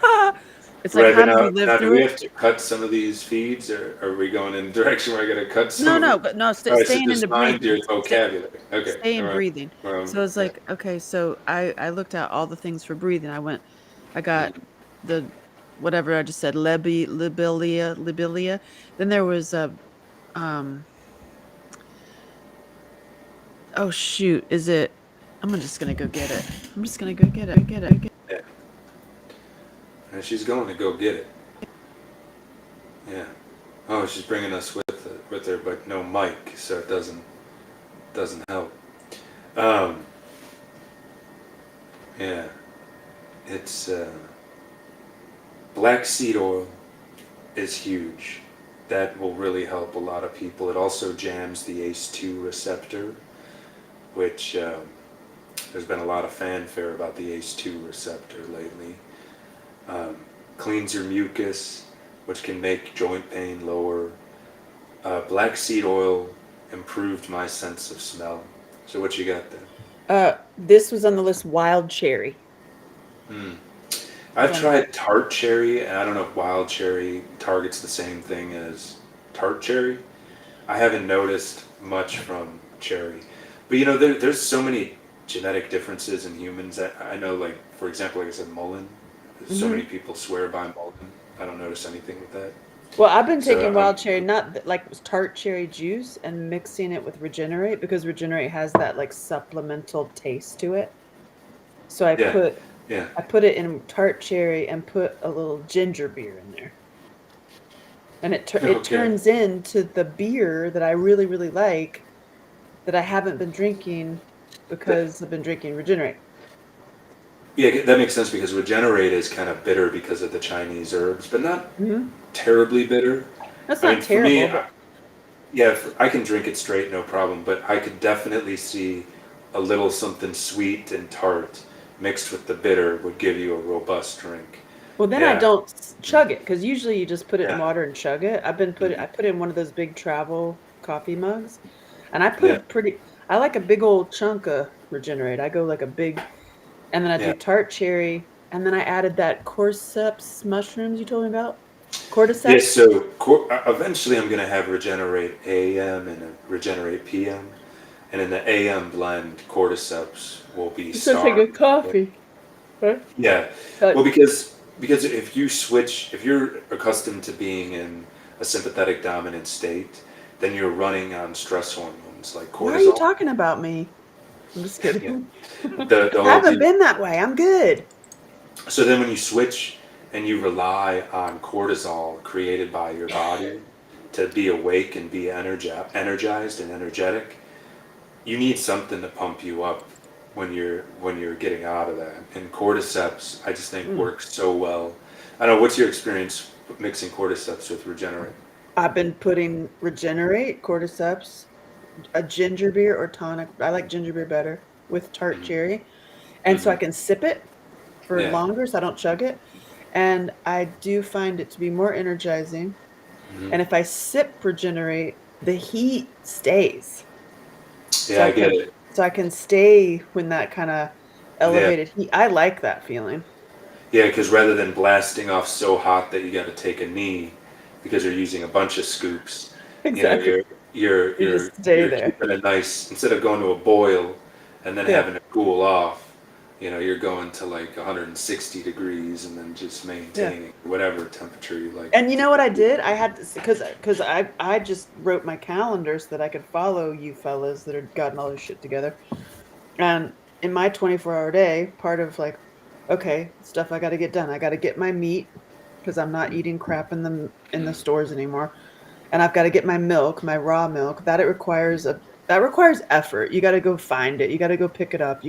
it's like, Right, how but did we live now do through we it? have to cut some of these feeds, or are we going in a direction where I got to cut some No, of no, them? but no, All right, so staying into just mind breathing. your vocabulary. Okay, Stay all in right. breathing. So it's Yeah. like, okay, so I looked at all the things for breathing. I got the whatever I just said, libilia. Then there was um oh shoot, is it? I'm just gonna go get it. I'm just gonna go get it. Get it. Yeah. And she's going to go get it. Yeah. Oh, she's bringing us with her, but no mic, so it doesn't help. Um, yeah. It's black seed oil is huge. That will really help a lot of people. It also jams the ACE2 receptor, which there's been a lot of fanfare about the ACE2 receptor lately. Cleans your mucus, which can make joint pain lower. Black seed oil improved my sense of smell. So what you got there? This was on the list. Wild cherry. I've tried tart cherry, and I don't know if wild cherry targets the same thing as tart cherry. I haven't noticed much from cherry. But there's so many genetic differences in humans. I know, like, for example, like I said, mullein. So many people swear by mullein. I don't notice anything with that. Well, I've been So taking wild cherry, not like tart cherry juice, and mixing it with Regenerate because Regenerate has that like supplemental taste to it. So I yeah, put yeah. I put it in tart cherry and put a little ginger beer in there. And it Okay. turns into the beer that I really, really like that I haven't been drinking because I've been drinking Regenerate. Yeah, that makes sense because Regenerate is kind of bitter because of the Chinese herbs, but not Hmm. terribly bitter. That's I not mean, for me, terrible, but yeah, I can drink it straight, no problem, but I could definitely see a little something sweet and tart mixed with the bitter would give you a robust drink. well, then I Yeah, don't chug it because usually you just put it in yeah, water and chug it. I put it in one of those big travel coffee mugs, and yeah, I like a big old chunk of Regenerate. I go like a big, and then I yeah. do tart cherry, and then I added that cordyceps mushrooms you told me about. Yeah, Cordyceps. so eventually I'm going to have Regenerate AM and a Regenerate PM. And in the AM blend, cordyceps will be It's such a star. good coffee. Huh? Yeah, Uh, well, because if you're accustomed to being in a sympathetic dominant state, then you're running on stress hormones like Why are you cortisol. talking about me? I'm just Yeah, kidding. the I whole haven't deal. been that way. I'm good. So then when you switch and you rely on cortisol created by your body to be awake and be energized and energetic, you need something to pump you up when you're getting out of that. And cordyceps, I just think Mm. works so well. I don't know, what's your experience mixing cordyceps with Regenerate? I've been putting Regenerate, cordyceps, a ginger beer or tonic. I like ginger beer better with tart Hmm. cherry. And so I Hmm. can sip it for Yeah. longer so I don't chug it. And I do find it to be more energizing. Hmm. And if I sip Regenerate, the heat stays. So Yeah, I I get can it. stay when that kind of Yeah, elevated heat. I like that feeling. yeah, because rather than blasting off so hot that you got to take a knee because you're using a bunch of scoops, you know, Exactly. you're you're You you're just stay you're there. keeping a nice, instead of going to a boil and then Yeah. having to cool off. You're going to like 160 degrees and then just Yeah. maintaining whatever temperature you like And you to know what I keep. did? I had to because I just wrote my calendar so that I could follow you fellas that had gotten all this shit together. And in my 24-hour day, part of like, okay, stuff I got to get done. I got to get my meat because I'm not eating crap in the stores anymore. And I've got to get my milk, my raw milk. That requires effort. You got to go find it. You got to go pick it up.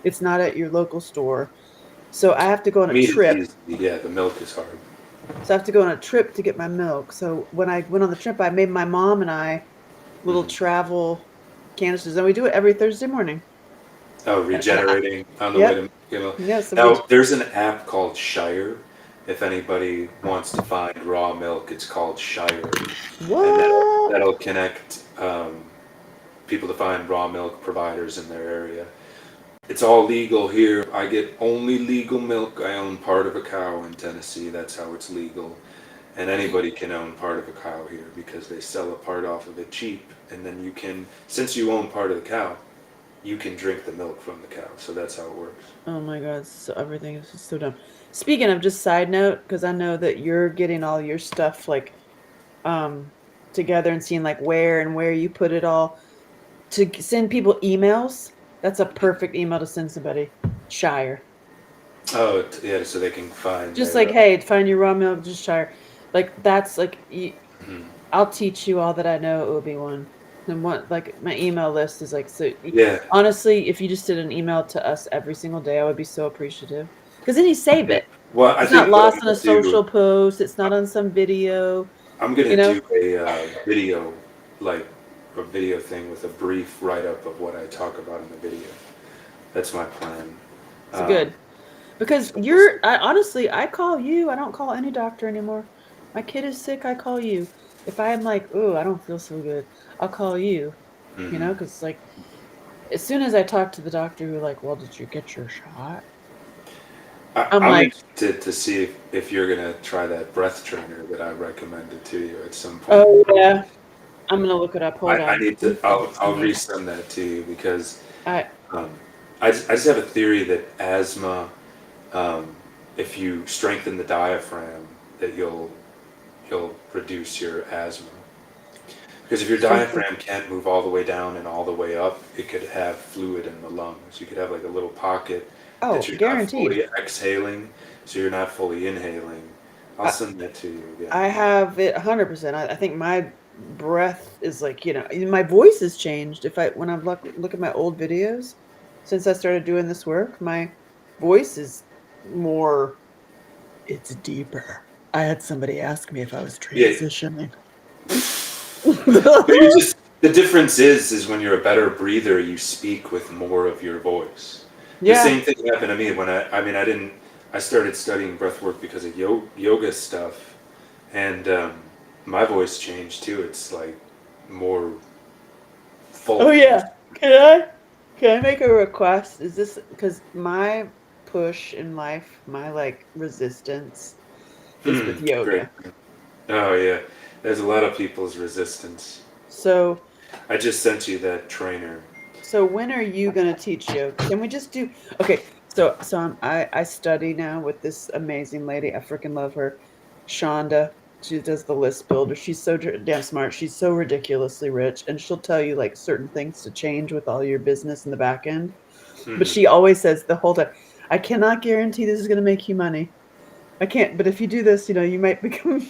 It's not at your local store. So I have to go on a Meat is trip. easy. Yeah, the milk is hard. So I have to go on a trip to get my milk. So when I went on the trip, I made my mom and I little Mhm. travel canisters, and we do it every Thursday morning. Oh, And regenerating on the way yep, to, you know. yeah. So Now, there's an app called Shire. If anybody wants to find raw milk, it's called Shire, and what? that'll connect people to find raw milk providers in their area. It's all legal here. I get only legal milk. I own part of a cow in Tennessee. That's how it's legal. And anybody can own part of a cow here because they sell a part off of it cheap. And then you can, since you own part of the cow, you can drink the milk from the cow. So that's how it works. Oh my God, so everything is just so dumb. Speaking of, just side note, because I know that you're getting all your stuff like um together and seeing like where you put it all to send people emails. That's a perfect email to send somebody. Shire. Oh, yeah, so they can find Just their. like, hey, find your raw milk, just Shire. Like that's like Mhm. I'll teach you all that I know, Obi-Wan. And what like my email list is like so Yeah. honestly, if you just did an email to us every single day, I would be so appreciative. Because then you save Yeah. it. Well, I It's not think what lost I'm on a going to do, social post. It's not on some video, I'm going you to know? do video, like a video thing with a brief write up of what I talk about in the video. That's my plan. It's good. Because So we'll see. honestly, I call you. I don't call any doctor anymore. My kid is sick, I call you. If I am like, oh, I don't feel so good, I'll call you, Mhm. because like as soon as I talk to the doctor who like, well, did you get your shot? I'm I'm like, interested to see if you're going to try that breath trainer that I recommended to you at some point. oh yeah, I'm gonna look it up. Hold I on. need Let to, me send it to I'll you. resend that to you because I um, I just have a theory that asthma, um, if you strengthen the diaphragm, that you'll reduce your asthma. Because if your strengthen. diaphragm can't move all the way down and all the way up, it could have fluid in the lungs. You could have like a little pocket that Oh, you're not guaranteed. fully exhaling, so you're not fully inhaling. I'll I, send that to you again. I have it 100%. I think my breath is like, my voice has changed. If I when I look at my old videos since I started doing this work, my voice is more it's deeper. I had somebody ask me if I was Yeah, transitioning. but you just the difference is when you're a better breather, you speak with more of your voice. The Yeah. same thing happened to me when I mean, I started studying breath work because of yoga stuff, and my voice changed too. It's like more Oh full. yeah. Can I make a request? Is this because my push in life, my like resistance is with Great. yoga. Oh yeah, there's a lot of people's resistance. So I just sent you that trainer. So when are you gonna teach yoga? Can we just do okay? I study now with this amazing lady. I freaking love her, Shonda. She does the list builder. She's so damn smart. She's so ridiculously rich, and she'll tell you like certain things to change with all your business in the back end. But Hmm. she always says the whole time, "I cannot guarantee this is gonna make you money. I can't. But if you do this, you might become.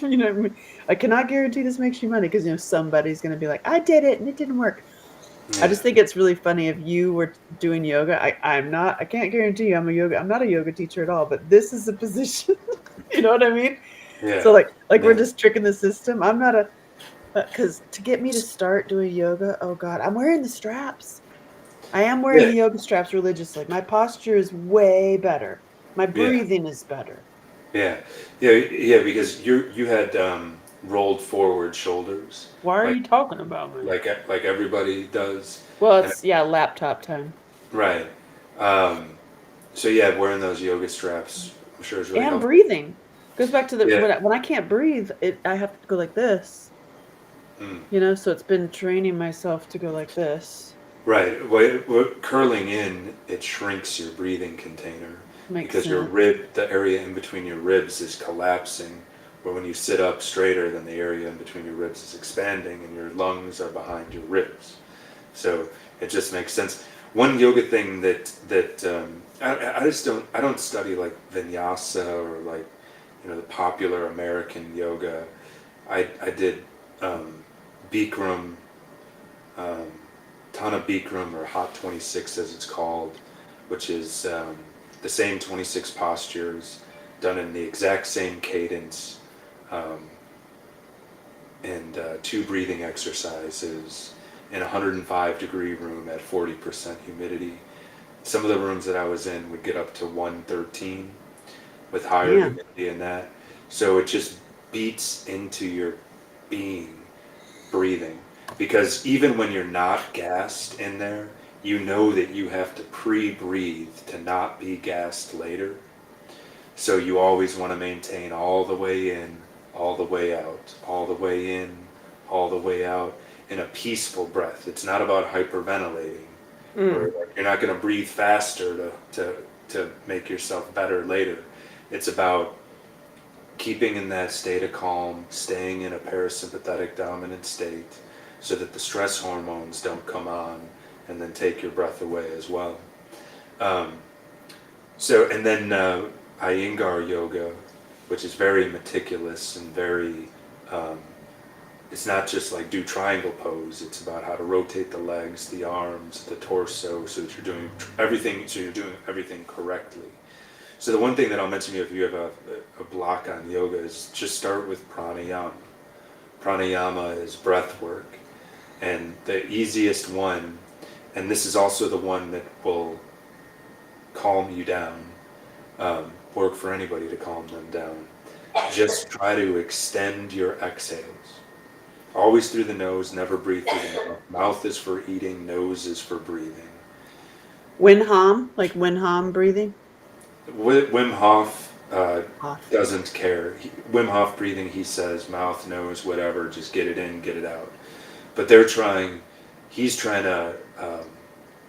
I cannot guarantee this makes you money because somebody's gonna be like, I did it and it didn't work." I Yeah. just think it's really funny if you were doing yoga. I can't guarantee you I'm not a yoga teacher at all, but this is a position. You know what I mean? So Yeah. like we're Yeah. just tricking the system. I'm not a because to get me to start doing yoga, oh God, I'm wearing the straps. I am wearing Yeah. the yoga straps religiously. My posture is way better. My Yeah. breathing is better. Yeah, yeah, because you had rolled forward shoulders, Why are like you talking about me? like everybody does, Well, and it's yeah, laptop time. right. Um, so yeah, wearing those yoga straps, I'm sure is really And helpful. breathing. Goes back to the Yeah, when I can't breathe, I have to go like this. mm, So it's been training myself to go like this. right. Curling in, it shrinks your breathing container Makes because your sense. rib, the area in between your ribs, is collapsing. But when you sit up straighter, then the area in between your ribs is expanding, and your lungs are behind your ribs. So it just makes sense. One yoga thing that I just don't study like vinyasa or like the popular American yoga. I did Bikram, um, Tana Bikram, or Hot 26 as it's called, which is the same 26 postures done in the exact same cadence, um, and 2 breathing exercises in a 105-degree room at 40% humidity. Some of the rooms that I was in would get up to 113 with higher Yeah. humidity in that. So it just beats into your being breathing. Because even when you're not gassed in there, you know that you have to pre-breathe to not be gassed later. So you always want to maintain all the way in, all the way out, all the way in, all the way out in a peaceful breath. It's not about hyperventilating. Or like, you're not going to breathe faster to make yourself better later. It's about keeping in that state of calm, staying in a parasympathetic dominant state so that the stress hormones don't come on and then take your breath away as well. And then Iyengar yoga, which is very meticulous and very, it's not just like do triangle pose, it's about how to rotate the legs, the arms, the torso, so that you're doing everything correctly. So the one thing that I'll mention to you if you have a block on yoga is just start with pranayama. Pranayama is breath work. And the easiest one, and this is also the one that will calm you down, work for anybody to calm them down. Just try to extend your exhales. Always through the nose, never breathe through the mouth. Mouth is for eating, nose is for breathing. Wim Hof breathing? Wim Hof Hof. doesn't care. Wim Hof breathing, he says, mouth, nose, whatever, just get it in, get it out. But he's trying to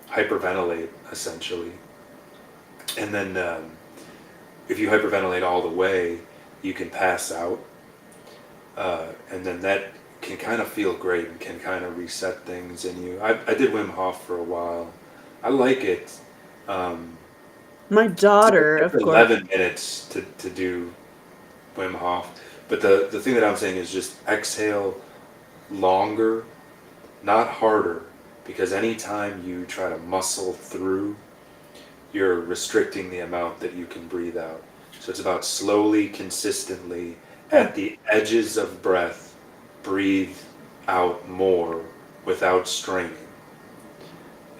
hyperventilate, essentially. And then if you hyperventilate all the way, you can pass out. And then that can kind of feel great and can kind of reset things in you. I did Wim Hof for a while. I like it. My daughter, It's of course. 11 minutes to do Wim Hof. But the thing that I'm saying is just exhale longer, not harder, because anytime you try to muscle through, you're restricting the amount that you can breathe out. So it's about slowly, consistently, at the edges of breath, breathe out more without straining.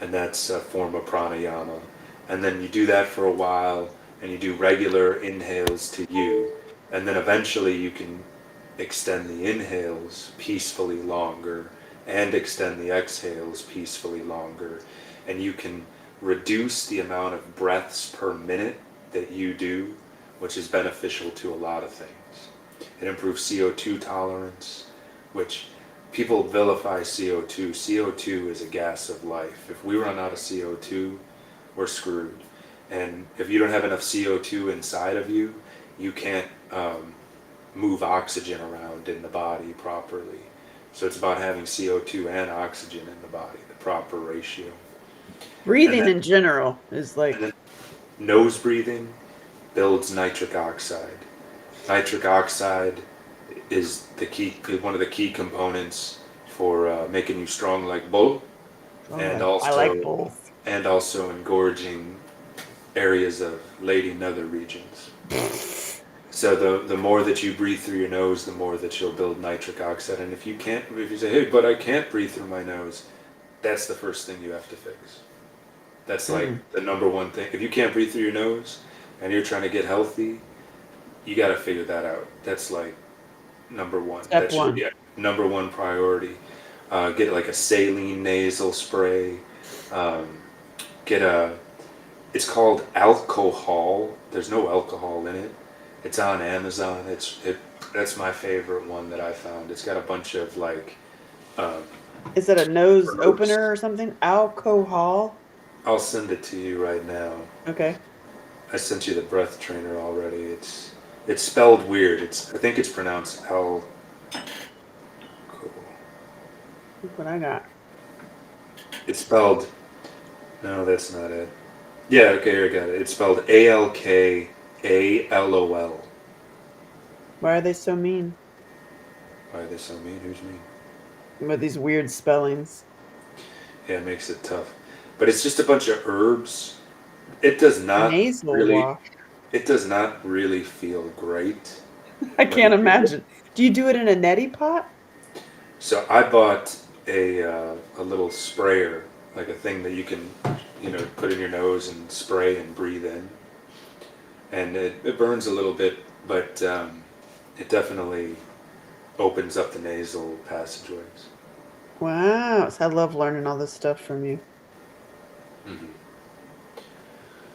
And that's a form of pranayama. And then you do that for a while, and you do regular inhales to you. And then eventually you can extend the inhales peacefully longer and extend the exhales peacefully longer. And you can reduce the amount of breaths per minute that you do, which is beneficial to a lot of things. It improves CO2 tolerance, which people vilify CO2. CO2 is a gas of life. If we run out of CO2, we're screwed. And if you don't have enough CO2 inside of you, you can't move oxygen around in the body properly. So it's about having CO2 and oxygen in the body, the proper ratio. Breathing in general is like... And then nose breathing builds nitric oxide. Nitric oxide is one of the key components for making you strong like bull, and also I like both. and also engorging areas of lady nether regions. So the more that you breathe through your nose, the more that you'll build nitric oxide. And if you say, hey, but I can't breathe through my nose, that's the first thing you have to fix. That's like the number one thing. If you can't breathe through your nose and you're trying to get healthy, you got to figure that out. That's like number one. Step that one. should be number one priority. Get like a saline nasal spray. It's called alcohol. There's no alcohol in it. It's on Amazon. That's my favorite one that I found. It's got a bunch of like. Is it a nose herbs. opener or something? Alcohol? I'll send it to you right now. Okay. I sent you the breath trainer already. It's spelled weird. I think it's pronounced L. Cool. Look what I got. It's spelled. No, that's not it. Yeah, okay, here I got it. It's spelled ALKALOL. Why are they so mean Why are they so mean? Who's mean? with these weird spellings? Yeah, it makes it tough. But it's just a bunch of herbs. It does not Nasal really. wash. It does not really feel great I when you can't do it. imagine. Do you do it in a neti pot? So I bought a little sprayer, like a thing that you can, put in your nose and spray and breathe in, and it burns a little bit, but it definitely opens up the nasal passageways. Wow. So I love learning all this stuff from you. Hmm.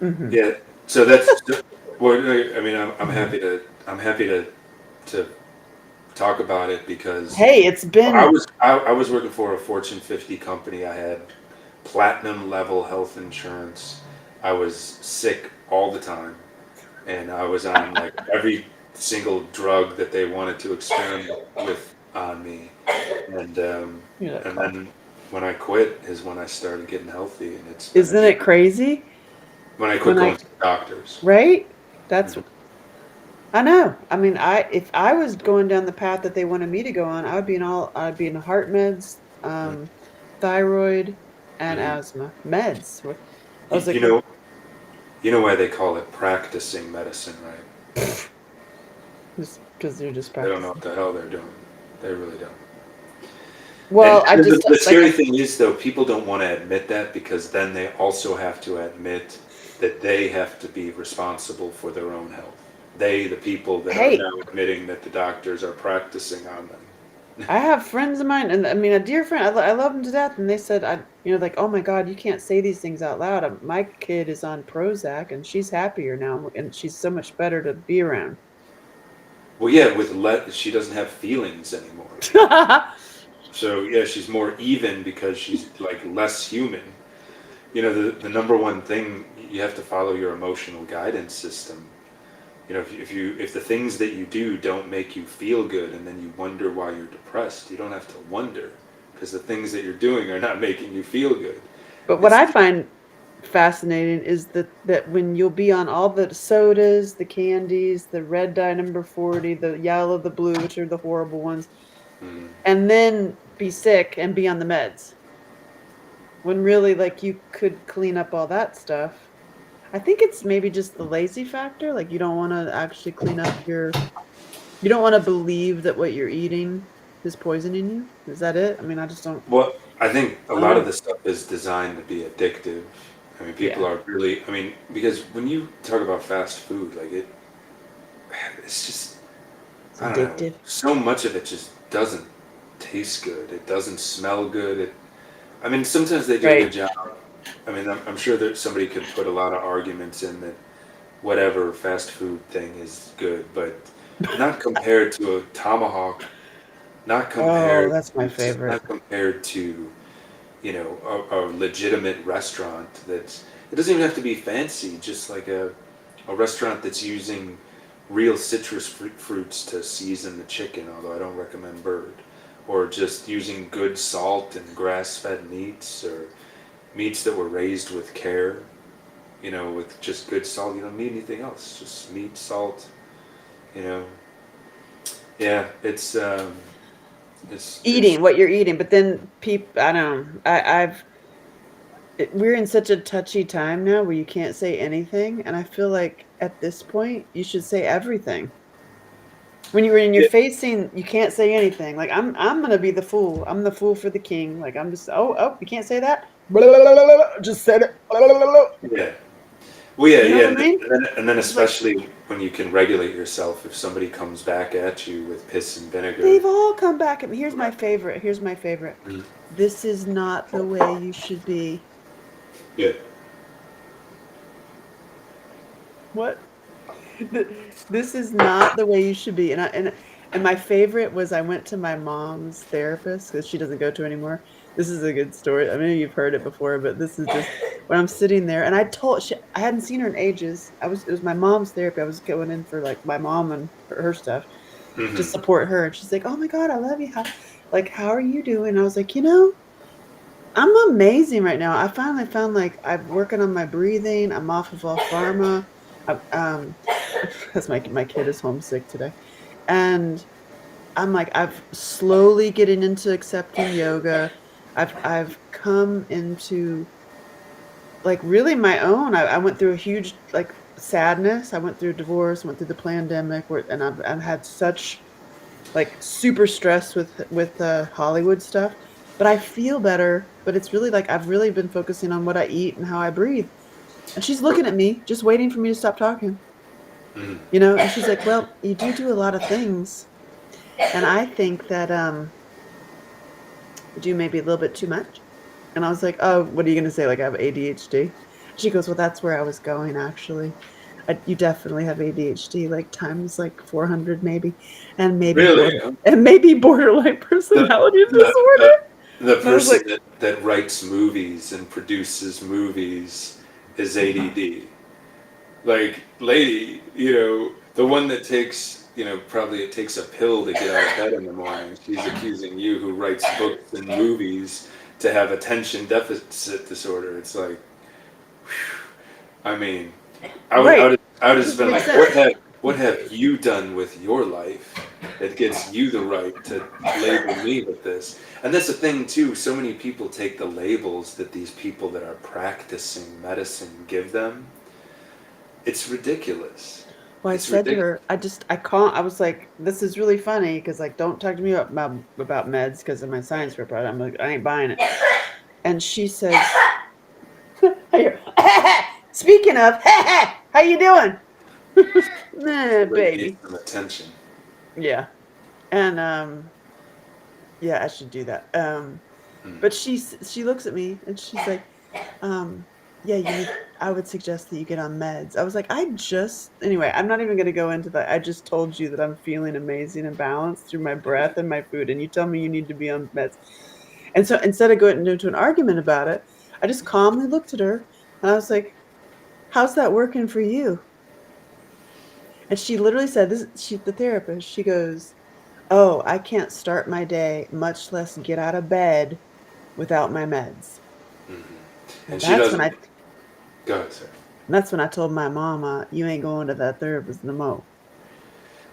Hmm. Yeah. So that's well. I mean, I'm happy to talk about it because Hey, it's I been. was I was working for a Fortune 50 company. I had platinum level health insurance. I was sick all the time, and I was on like every single drug that they wanted to experiment with on me. And You're that and cough. then when I quit is when I started getting healthy, and it's been a Isn't it journey. crazy? When I quit When going I to the doctors. right? That's Mhm. I know. I mean, I if I was going down the path that they wanted me to go on, I'd be in heart meds, thyroid, and Mhm. asthma meds. I You, was you like, know, you know why they call it practicing medicine, right? just because you're just They don't know what practicing. the hell they're doing. They really don't. And, Well, I and the, just the like scary thing is, though, people don't want to admit that because then they also have to admit that they have to be responsible for their own health. They, the people that are hey, now admitting that the doctors are practicing on them. I have friends of mine, and I mean, a dear friend. I love them to death, and they said, like, oh my God, you can't say these things out loud. My kid is on Prozac, and she's happier now, and she's so much better to be around. Well, yeah, she doesn't have feelings anymore. So yeah, she's more even because she's like less human. The number one thing you have to follow your emotional guidance system. If the things that you do don't make you feel good and then you wonder why you're depressed, you don't have to wonder because the things that you're doing are not making you feel good. But what It's I find fascinating is that when you'll be on all the sodas, the candies, the red dye number 40, the yellow, the blue, which are the horrible ones, mm, and then be sick and be on the meds, when really like you could clean up all that stuff. I think it's maybe just the lazy factor. Like you don't want to actually clean up you don't want to believe that what you're eating is poisoning you. Is that it? I mean, well, I think a I don't lot of know. this stuff is designed to be addictive. I mean, people Yeah. are really. I mean, because when you talk about fast food, like it's just It's I don't know. addictive. So much of it just doesn't taste good. It doesn't smell good. I mean, sometimes they do a good Right. job. I mean, I'm sure that somebody could put a lot of arguments in that whatever fast food thing is good, but not compared to a tomahawk, not Oh, compared that's my to, favorite. not compared to, a legitimate restaurant that's, it doesn't even have to be fancy, just like a restaurant that's using real citrus fruits to season the chicken, although I don't recommend bird, or just using good salt and grass-fed meats or meats that were raised with care, with just good salt. You don't need anything else, just meat, salt, you know. Yeah, it's Eating what you're eating, but then people, I don't know. We're in such a touchy time now where you can't say anything, and I feel like at this point you should say everything. When you're yeah, facing, you can't say anything. Like I'm gonna be the fool. I'm the fool for the king. Like I'm just you can't say that. Blah, blah, blah, blah, blah, just said it. Blah, blah, blah, blah. yeah. Well, yeah, You know yeah, what I and then, mean? and then and then It's like especially when you can regulate yourself, if somebody comes back at you with piss and vinegar. they've all come back at me. Here's my Right. favorite. Here's my favorite. Mm. This is not the way you should be. Yeah. What? This is not the way you should be. And my favorite was I went to my mom's therapist because she doesn't go to anymore. This is a good story. I mean, you've heard it before, but this is just when I'm sitting there and I hadn't seen her in ages. It was my mom's therapy. I was going in for like my mom and her stuff to Hmm. support her. And she's like, "Oh my God, I love you. How are you doing?" And I was like, I'm amazing right now. I finally found like I'm working on my breathing. I'm off of all pharma. Because my kid is homesick today, And I'm like, I've slowly getting into accepting yoga. I've come into like really my own. I went through a huge like sadness. I went through a divorce, went through the pandemic, and I've had such like super stressed with Hollywood stuff. But I feel better. But it's really like I've really been focusing on what I eat and how I breathe. And she's looking at me, just waiting for me to stop talking. Mm. You know, and she's like, "Well, you do a lot of things, and I think that you do maybe a little bit too much." And I was like, "Oh, what are you gonna say? Like I have ADHD?" She goes, "Well, that's where I was going actually. You definitely have ADHD, like times like 400 maybe, and Really? Huh? maybe borderline The, personality the, disorder." the, the And I was person like, that writes movies and produces movies is ADD. Like, lady, the one that takes, probably it takes a pill to get out of bed in the morning. She's accusing you, who writes books and movies, to have attention deficit disorder. It's like, I mean, right, I would it have doesn't been make like, sense. what have you done with your life that gets you the right to label me with this? And that's the thing too. So many people take the labels that these people that are practicing medicine give them. It's ridiculous. Well, I It's said to ridiculous. her, I can't. I was like, this is really funny because like, don't talk to me about meds because of my science report. I'm like, I ain't buying it. And she says, I hear, speaking of, how you doing? Nah, Everybody needs baby. some attention. Yeah. And yeah, I should do that. Hmm. But she looks at me and she's like, yeah, I would suggest that you get on meds. I was like, anyway, I'm not even going to go into that. I just told you that I'm feeling amazing and balanced through my breath and my food, and you tell me you need to be on meds. And so instead of going into an argument about it, I just calmly looked at her and I was like, how's that working for you? And she literally said this, the therapist, she goes, oh, I can't start my day, much less get out of bed without my meds. And And she that's when doesn't. I Go ahead, sir. that's when I told my mama, you ain't going to that therapist no more.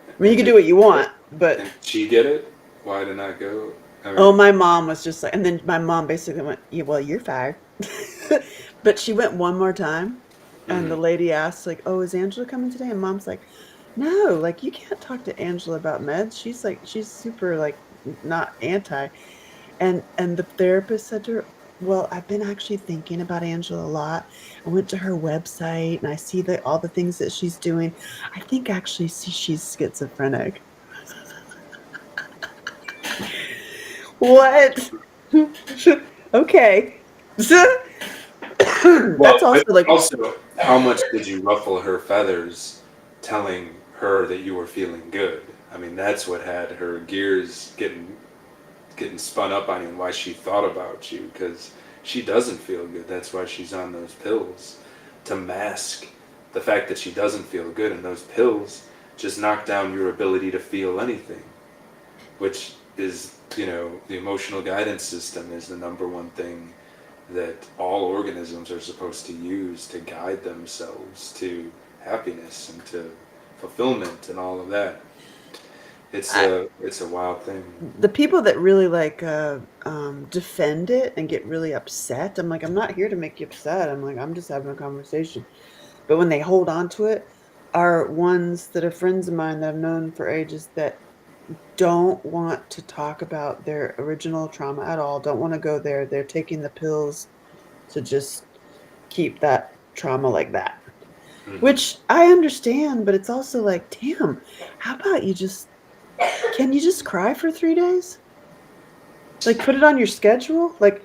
I mean, you And can did do what you she get it? want, but And she get it? Why did not go? I oh, mean, my mom was just like, and then my mom basically went, yeah, well, you're fired. But she went one more time, and the mhm. lady asked, like, oh, is Angela coming today? And mom's like, no, like, you can't talk to Angela about meds. She's like, she's super, like, not anti. And the therapist said to her, well, I've been actually thinking about Angela a lot. I went to her website and I see all the things that she's doing. I think actually she's schizophrenic. What? Okay. That's Well, also but like, also, how much did you ruffle her feathers telling her that you were feeling good? I mean, that's what had her gears getting spun up on you, and why she thought about you, because she doesn't feel good. That's why she's on those pills, to mask the fact that she doesn't feel good, and those pills just knock down your ability to feel anything, which is, the emotional guidance system is the number one thing that all organisms are supposed to use to guide themselves to happiness and to fulfillment and all of that. I, It's a wild thing. the people that really like defend it and get really upset. I'm like, I'm not here to make you upset. I'm like, I'm just having a conversation. But when they hold on to it, are ones that are friends of mine that I've known for ages that don't want to talk about their original trauma at all, don't want to go there. They're taking the pills to just keep that trauma like that. Hmm. Which I understand, but it's also like, damn, how about can you just cry for 3 days? Like, put it on your schedule? Like,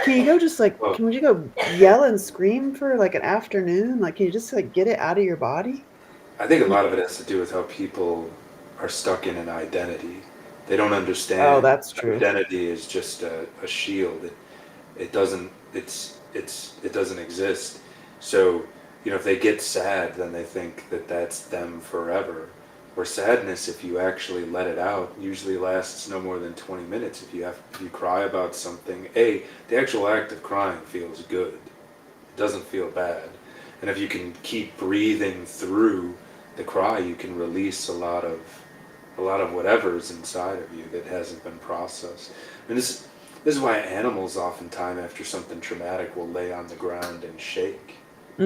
can you go just like, Well, can we go yell and scream for like an afternoon? Like, can you just like get it out of your body? I think a lot of it has to do with how people are stuck in an identity. They don't Oh, understand that's true. identity is just a shield. It doesn't it doesn't exist. So, if they get sad, then they think that that's them forever. Where sadness, if you actually let it out, usually lasts no more than 20 minutes. If you cry about something, the actual act of crying feels good. It doesn't feel bad. And if you can keep breathing through the cry, you can release a lot of whatever's inside of you that hasn't been processed. And this is why animals oftentimes after something traumatic will lay on the ground and shake.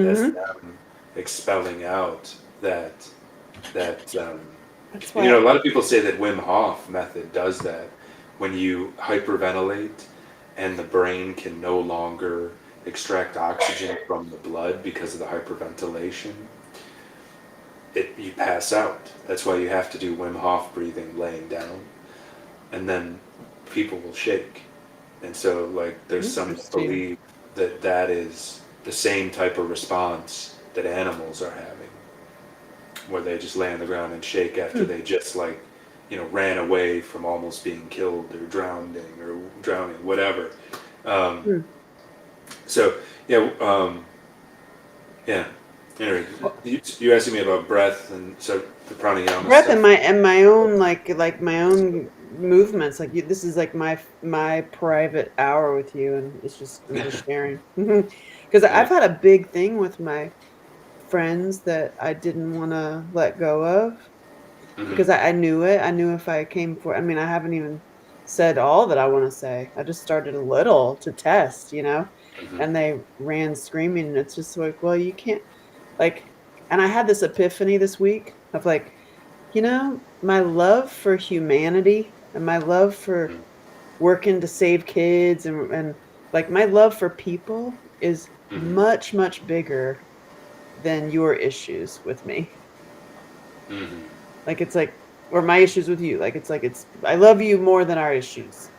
That's Mm-hmm. them expelling out that That's and, you know, why. a lot of people say that Wim Hof method does that. When you hyperventilate and the brain can no longer extract oxygen from the blood because of the hyperventilation, you pass out. That's why you have to do Wim Hof breathing laying down, and then people will shake. And so, like, there's some that Interesting. believe that that is the same type of response that animals are having, where they just lay on the ground and shake after they just, like, you know, ran away from almost being killed or drowning, whatever. Um, Hmm. so yeah, yeah. Anyway, you asking me about breath, and so the pranayama Breath and stuff. my own like my own movements. Like this is like my private hour with you, and I'm just sharing because Yeah. I've had a big thing with my friends that I didn't want to let go of Hmm. because I knew it. I knew if I came for, I mean, I haven't even said all that I want to say. I just started a little to test, Hmm. and they ran screaming. And it's just like, well, you can't, like, and I had this epiphany this week of like, my love for humanity and my love for working to save kids and like my love for people is Hmm. much, much bigger than your issues with me. Hmm. Like it's like, or my issues with you. Like I love you more than our issues.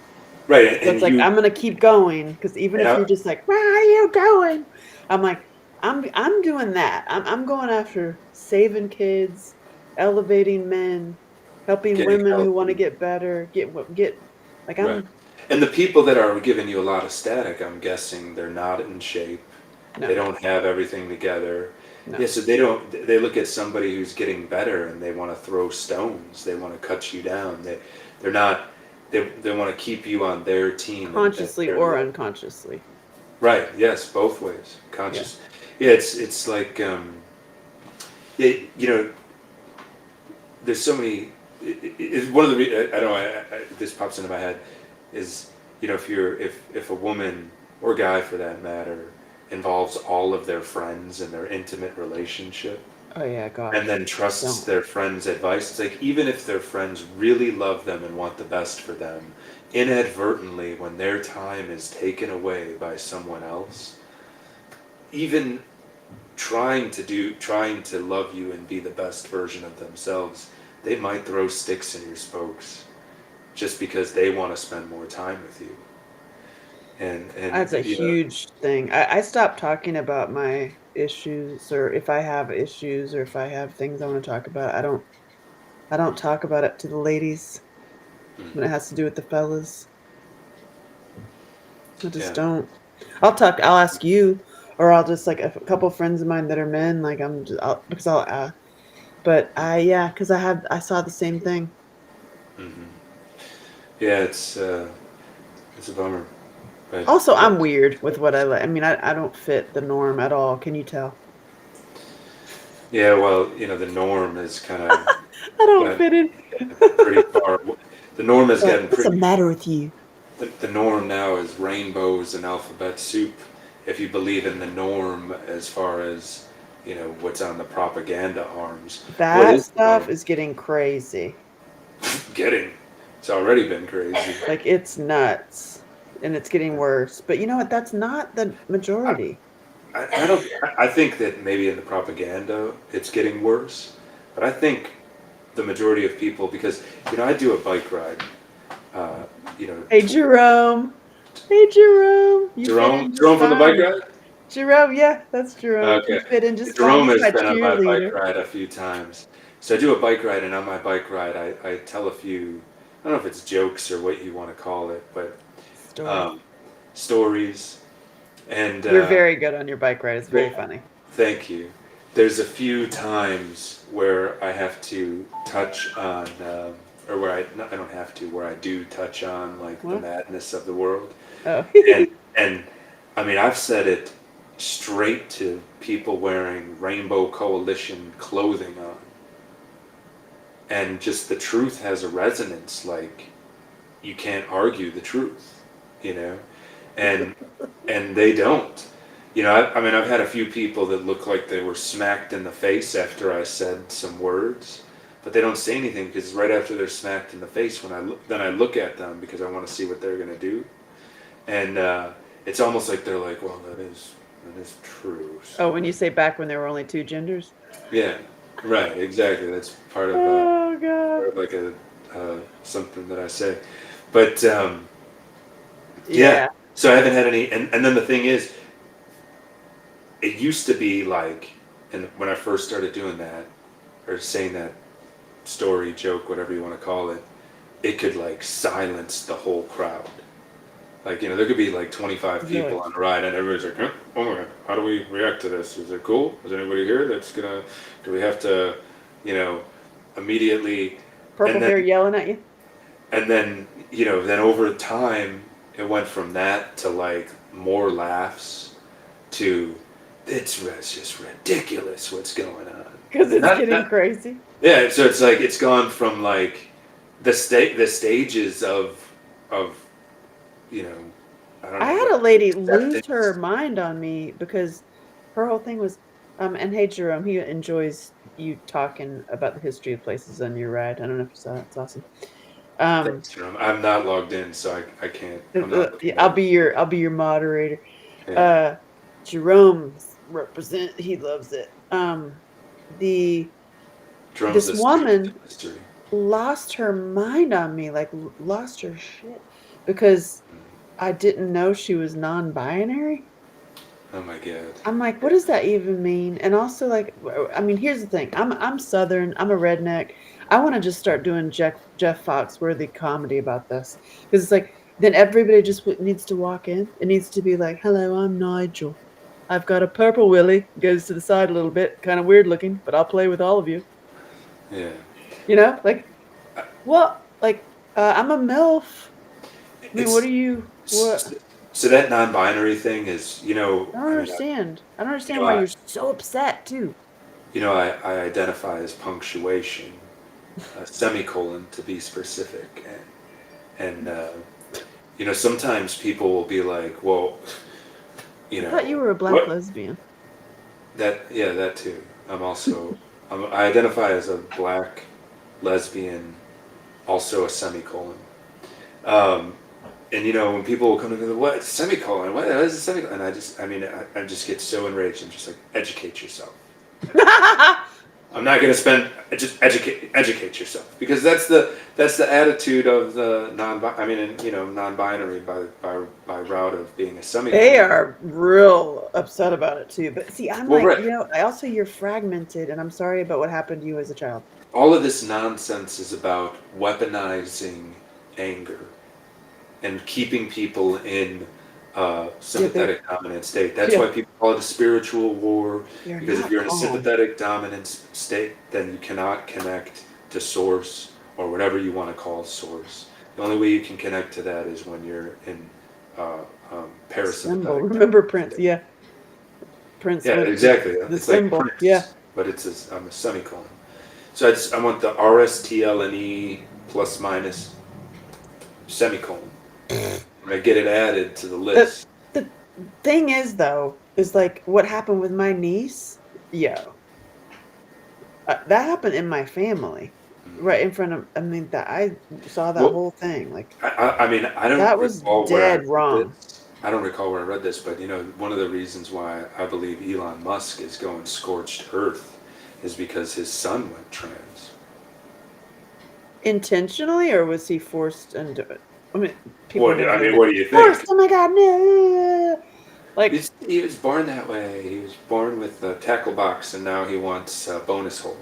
Right, So and it's like you, I'm gonna keep going because even and if I, you're just like, where are you going? I'm like, I'm doing that. I'm going after saving kids, elevating men, helping getting women who want to healthy. get better, get like Right. I'm And the people that are giving you a lot of static, I'm guessing they're not in shape. They no, don't have everything together. no. Yeah, so they look at somebody who's getting better and they want to throw stones. They want to cut you down. They're not, they want to keep you on their team and Consciously their or level. unconsciously. Right, yes, both ways. Yeah. Conscious. Yeah, it's like, yeah, you know, there's so many. One of the I don't know. This pops into my head is, you know, if a woman or guy for that matter involves all of their friends in their intimate relationship Oh yeah, and gosh. then trusts Don't. their friends' advice, it's like even if their friends really love them and want the best for them, inadvertently when their time is taken away by someone else, even trying to love you and be the best version of themselves, they might throw sticks in your spokes just because they want to spend more time with you. And That's a you know, huge thing. I stopped talking about my issues or if I have issues or if I have things I want to talk about. I don't talk about it to the ladies when it has to do with the fellas. I just yeah, don't. I'll ask you or I'll just like a couple friends of mine that are men like because I'll but yeah, cuz I saw the same thing. hmm, yeah, it's a bummer, but Also, yeah, I'm weird with what I like. I mean, I don't fit the norm at all. Can you tell? yeah. Well, you know, the norm is kind of I don't gotten fit in. pretty far. The norm has Like, gotten what's the pretty. matter with you? The norm now is rainbows and alphabet soup. If you believe in the norm as far as, you know, what's on the propaganda arms, what That is the stuff norm? is getting crazy. Getting. It's already been crazy. Like it's nuts and it's getting worse. But you know what? That's not the I, majority. I don't. I think that maybe in the propaganda it's getting worse, but I think the majority of people, because you know, I do a bike ride. Uh, you know, Hey Jerome. Hey Jerome. You fit Jerome, in just Jerome from the bike fine. ride. Jerome, yeah, that's Jerome. You Okay, fit in just fine. Jerome He's has my been on my bike cheerleader. ride a few times. So I do a bike ride, and on my bike ride, I tell a few. I don't know if it's jokes or what you want to call it, but Stories. um, stories. And You're very good on your bike ride. It's very well, funny. thank you. There's a few times where I have to touch on, or where I don't have to, where I do touch on like the What? madness of the world. Oh. And I mean, I've said it straight to people wearing Rainbow Coalition clothing on. and just the truth has a resonance. Like, you can't argue the truth, you know, and they don't. You know, I mean, I've had a few people that look like they were smacked in the face after I said some words, but they don't say anything because right after they're smacked in the face, when then I look at them because I want to see what they're gonna do, and it's almost like they're like, well, that is true. So, Oh, when you say back when there were only two genders? yeah, right, exactly. That's part of Oh, God. like a something that I say, but yeah. Yeah. So I haven't had any, and then the thing is, it used to be like, and when I first started doing that, or saying that story, joke, whatever you want to call it, it could like silence the whole crowd. Like, you know, there could be like 25 Really? people on a ride, and everybody's like, huh? Oh my God, how do we react to this? Is it cool? Is anybody here that's gonna, do we have to, you know, immediately, Purple and hair then, yelling at you? you know, then over time, it went from that to like more laughs to, it's just ridiculous what's going on. Because it's Not- getting not- crazy. Yeah, so it's like it's gone from like the stages of you know, I don't know. I had a lady lose acceptance. her mind on me because her whole thing was, and hey, Jerome, he enjoys you talking about the history of places on your ride. I don't know if you saw that. It's awesome. Thanks, Jerome. I'm not logged in, so I can't. I'm not looking I'll at be your moderator. it. Yeah. Jerome's represent. He loves it. The Jerome's this the student woman of history. lost her mind on me, like lost her shit, because I didn't know she was non-binary. Oh my God. I'm like, what does that even mean? And also, like, I mean, here's the thing. I'm Southern. I'm a redneck. I want to just start doing Jeff Foxworthy comedy about this, because it's like then everybody just needs to walk in. It needs to be like, hello, I'm Nigel. I've got a purple willy. Goes to the side a little bit, kind of weird looking, but I'll play with all of you. Yeah. You know, like, well, like, I'm a MILF. I mean, what It's are you? What? so that non-binary thing is, you know, I don't understand. I don't understand know, why you're so upset too. I identify as punctuation, a semicolon to be specific, and you know, sometimes people will be like, well, you I know, thought you were a black what? lesbian. That too. I identify as a black lesbian, also a semicolon. Um, and you know, when people will come to me, what semicolon? What is a semicolon? And I just get so enraged. I'm just like, educate yourself. I'm not going to spend, just educate yourself, because that's the attitude of the non-binary by route of being a semicolon. They are real upset about it too. But see, I'm Well, like, right. you know, I also you're fragmented, and I'm sorry about what happened to you as a child. All of this nonsense is about weaponizing anger and keeping people in sympathetic dominant state. That's why people call it a spiritual war, because if you're in a sympathetic dominant state, then you cannot connect to source, or whatever you want to call source. The only way you can connect to that is when you're in parasympathetic. Symbol. Remember Prince? Yeah, Prince. Yeah, exactly. The It's symbol. like Prince, Yeah. but I'm a semicolon. So I want the RSTLNE plus minus semicolon. When I get it added to the list. The thing is, though, is like what happened with my niece. Yo, that happened in my family, right in front of. I mean, that I saw that whole thing. Like, I mean, I don't that was recall dead wrong. I don't recall where I read this, but you know, one of the reasons why I believe Elon Musk is going scorched earth is because his son went trans. Intentionally, or was he forced into it? I mean, What do you think? Forced. Oh my God, no! Like, He was born that way. He was born with a tackle box, and now he wants a bonus hole.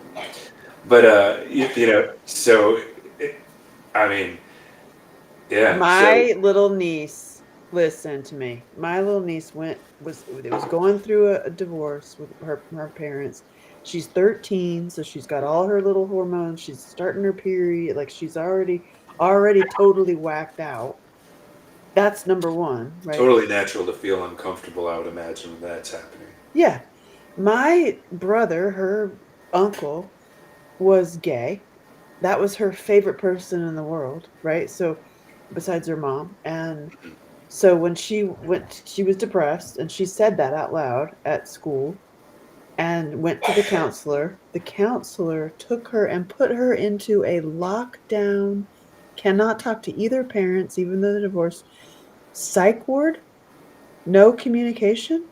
But you know, so I mean, yeah. my little niece, listen to me. My little niece was going through a divorce with her parents. She's 13, so she's got all her little hormones. She's starting her period. Like, she's already totally whacked out. That's number one, right? Totally natural to feel uncomfortable, I would imagine, when that's happening. Yeah. My brother, her uncle, was gay. that was her favorite person in the world, right? So besides her mom. And so when she was depressed and she said that out loud at school and went to the counselor. The counselor took her and put her into a lockdown, cannot talk to either parents, even though they're divorced, psych ward, no communication.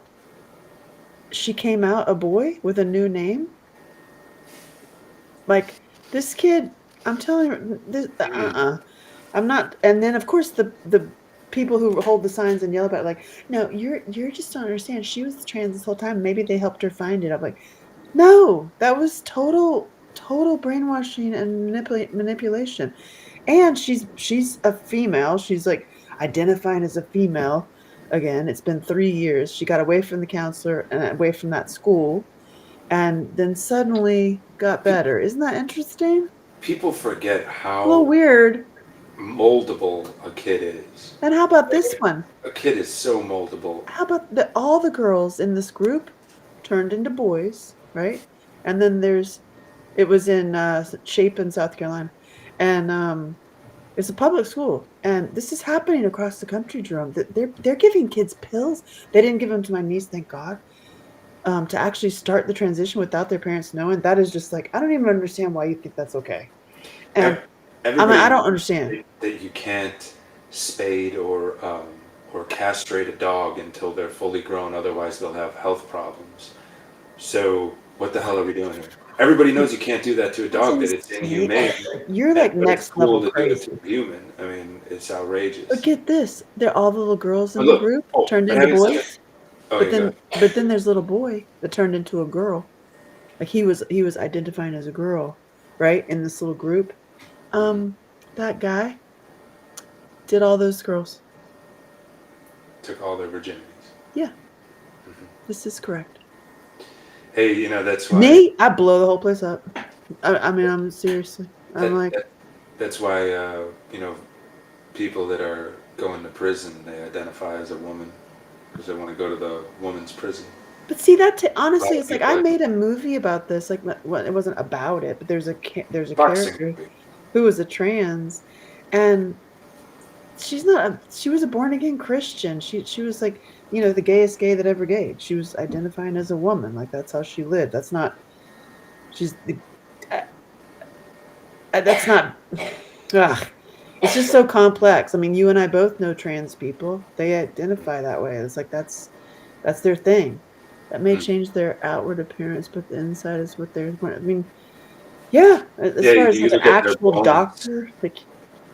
She came out a boy with a new name. Like this kid, I'm telling you, this, I'm not. And then of course the people who hold the signs and yell about it, like, no, you're just don't understand. She was trans this whole time. Maybe they helped her find it. I'm like, no, that was total brainwashing and manipulation. And she's a female. She's like identifying as a female again. It's been 3 years. She got away from the counselor and away from that school, and then suddenly got better. Isn't that interesting? People forget A little how weird. moldable a kid is. And how about this one? A kid is so moldable. How about all the girls in this group turned into boys, right? And then it was in Chapin, South Carolina, and it's a public school, and this is happening across the country, Jerome. They're giving kids pills. They didn't give them to my niece, thank God. To actually start the transition without their parents knowing, that is just like, I don't even understand why you think that's okay. And Everybody I don't understand that you can't spade or castrate a dog until they're fully grown, otherwise they'll have health problems. So what the hell are we doing here? Everybody knows you can't do that to a dog, that it's inhumane. You're like but it's next cool level to do it crazy. to a human. I mean, it's outrageous. But get this, they're all the little girls in Oh, the look. group Oh, turned but into having said boys. that- Oh, But yeah, then go ahead. there's little boy that turned into a girl. Like he was identifying as a girl, right? In this little group. That guy did all those girls. Took all their virginities. Yeah. This is correct. Hey, that's why. Me, I blow the whole place up. I mean, I'm seriously. That's why people that are going to prison, they identify as a woman because they want to go to the woman's prison. But see that honestly, A lot of it's like people I made a movie about this. Like, well, it wasn't about it, but there's a Boxing character movie. who was a trans, and she was a born again Christian. She was like, the gayest gay that ever gayed. She was identifying as a woman. Like that's how she lived. That's not. She's the. That's not. Ugh. It's just so complex. I mean, you and I both know trans people. They identify that way. It's like that's their thing. That may change their outward appearance, but the inside is what they're. I mean, yeah. As far as you like an look at their actual bones. doctor, like.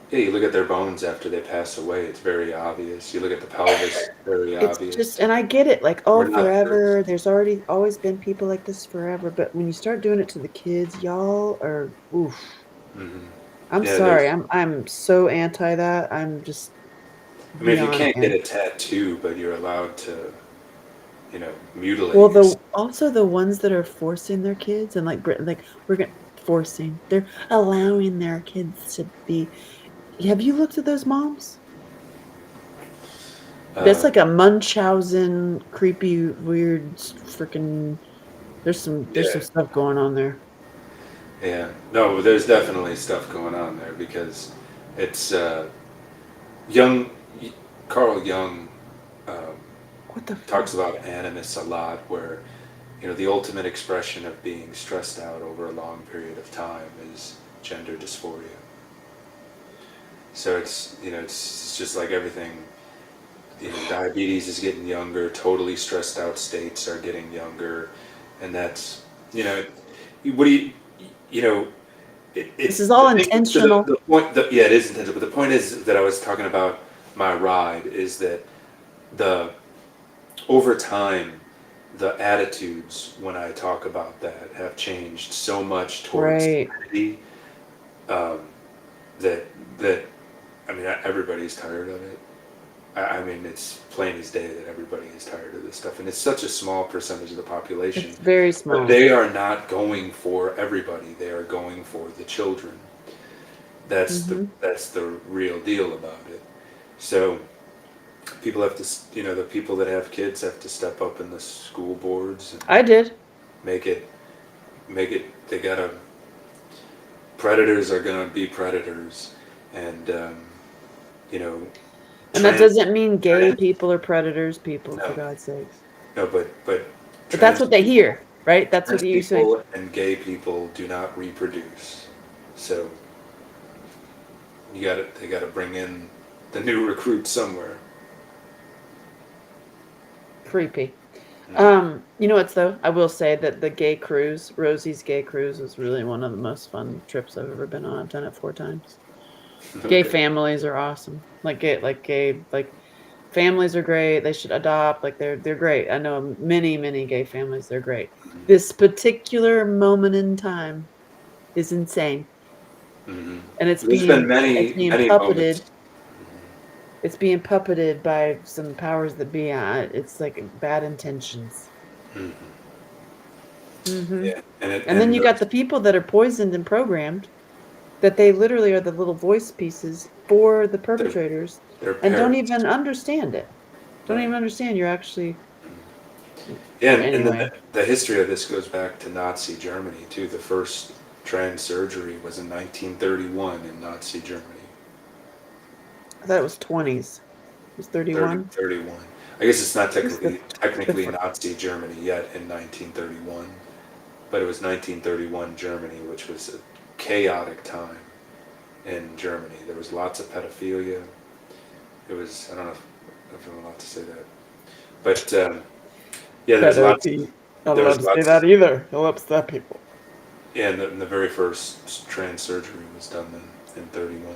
Yeah, you look at their bones after they pass away, it's very obvious. You look at the pelvis, very It's obvious. just, and I get it, like, We're not forever. sure. There's always been people like this forever. But when you start doing it to the kids, y'all are, oof. Mm-hmm. I'm Yeah, sorry. I'm so anti that. I'm just. I mean, if you beyond can't get anti. a tattoo, but you're allowed to, mutilate Well, yourself. also the ones that are forcing their kids and like we're gonna forcing, they're allowing their kids to be. Have you looked at those moms? That's like a Munchausen, creepy, weird, freaking. There's some stuff going on there. Yeah, no, there's definitely stuff going on there because it's Carl Jung What the talks fuck? about animus a lot, where the ultimate expression of being stressed out over a long period of time is gender dysphoria. So it's just like everything. Diabetes is getting younger. Totally stressed out states are getting younger, and that's what do This is all I think intentional. The point, yeah, it is intentional. But the point is that I was talking about my ride is that over time, the attitudes when I talk about that have changed so much towards Right. humanity, that I mean everybody's tired of it. I mean it's plain as day that everybody is tired of this stuff, and it's such a small percentage of the population. It's very small. But they are not going for everybody. They are going for the children. That's the real deal about it. So people have to, the people that have kids have to step up in the school boards and I did. make it. They gotta predators are going to be predators, and you know, And that trans, doesn't mean gay trans people are predators, people, for no, God's sakes. no, but But that's trans what they people, hear, right? That's what trans you're saying. people and gay people do not reproduce. So they got to bring in the new recruit somewhere. Creepy. Mm. You know what though? I will say that the gay cruise, Rosie's gay cruise, was really one of the most fun trips I've ever been on. I've done it 4 times. Gay Okay. families are awesome. Like families are great. They should adopt. Like they're great. I know many gay families. They're great. This particular moment in time is insane, Mm-hmm. and There's been it's being many puppeted. moments. It's being puppeted by some powers that be. It's like bad intentions. Mm-hmm. Hmm. Yeah, And then you got the people that are poisoned and programmed, that they literally are the little voice pieces for the they're, perpetrators they're and don't parents, even understand it. Don't right? even understand you're actually. Yeah, and then Anyway, the history of this goes back to Nazi Germany too. The first trans surgery was in 1931 in Nazi Germany. I thought it was 20s. It was 31. 31. I guess it's not What's technically the Nazi Germany yet in 1931, but it was 1931 Germany, which was a chaotic time in Germany. There was lots of pedophilia. It was, I don't know if I'm allowed to say that, but yeah, Not allowed to say that either. He'll upset people. yeah, and the very first trans surgery was done in 31.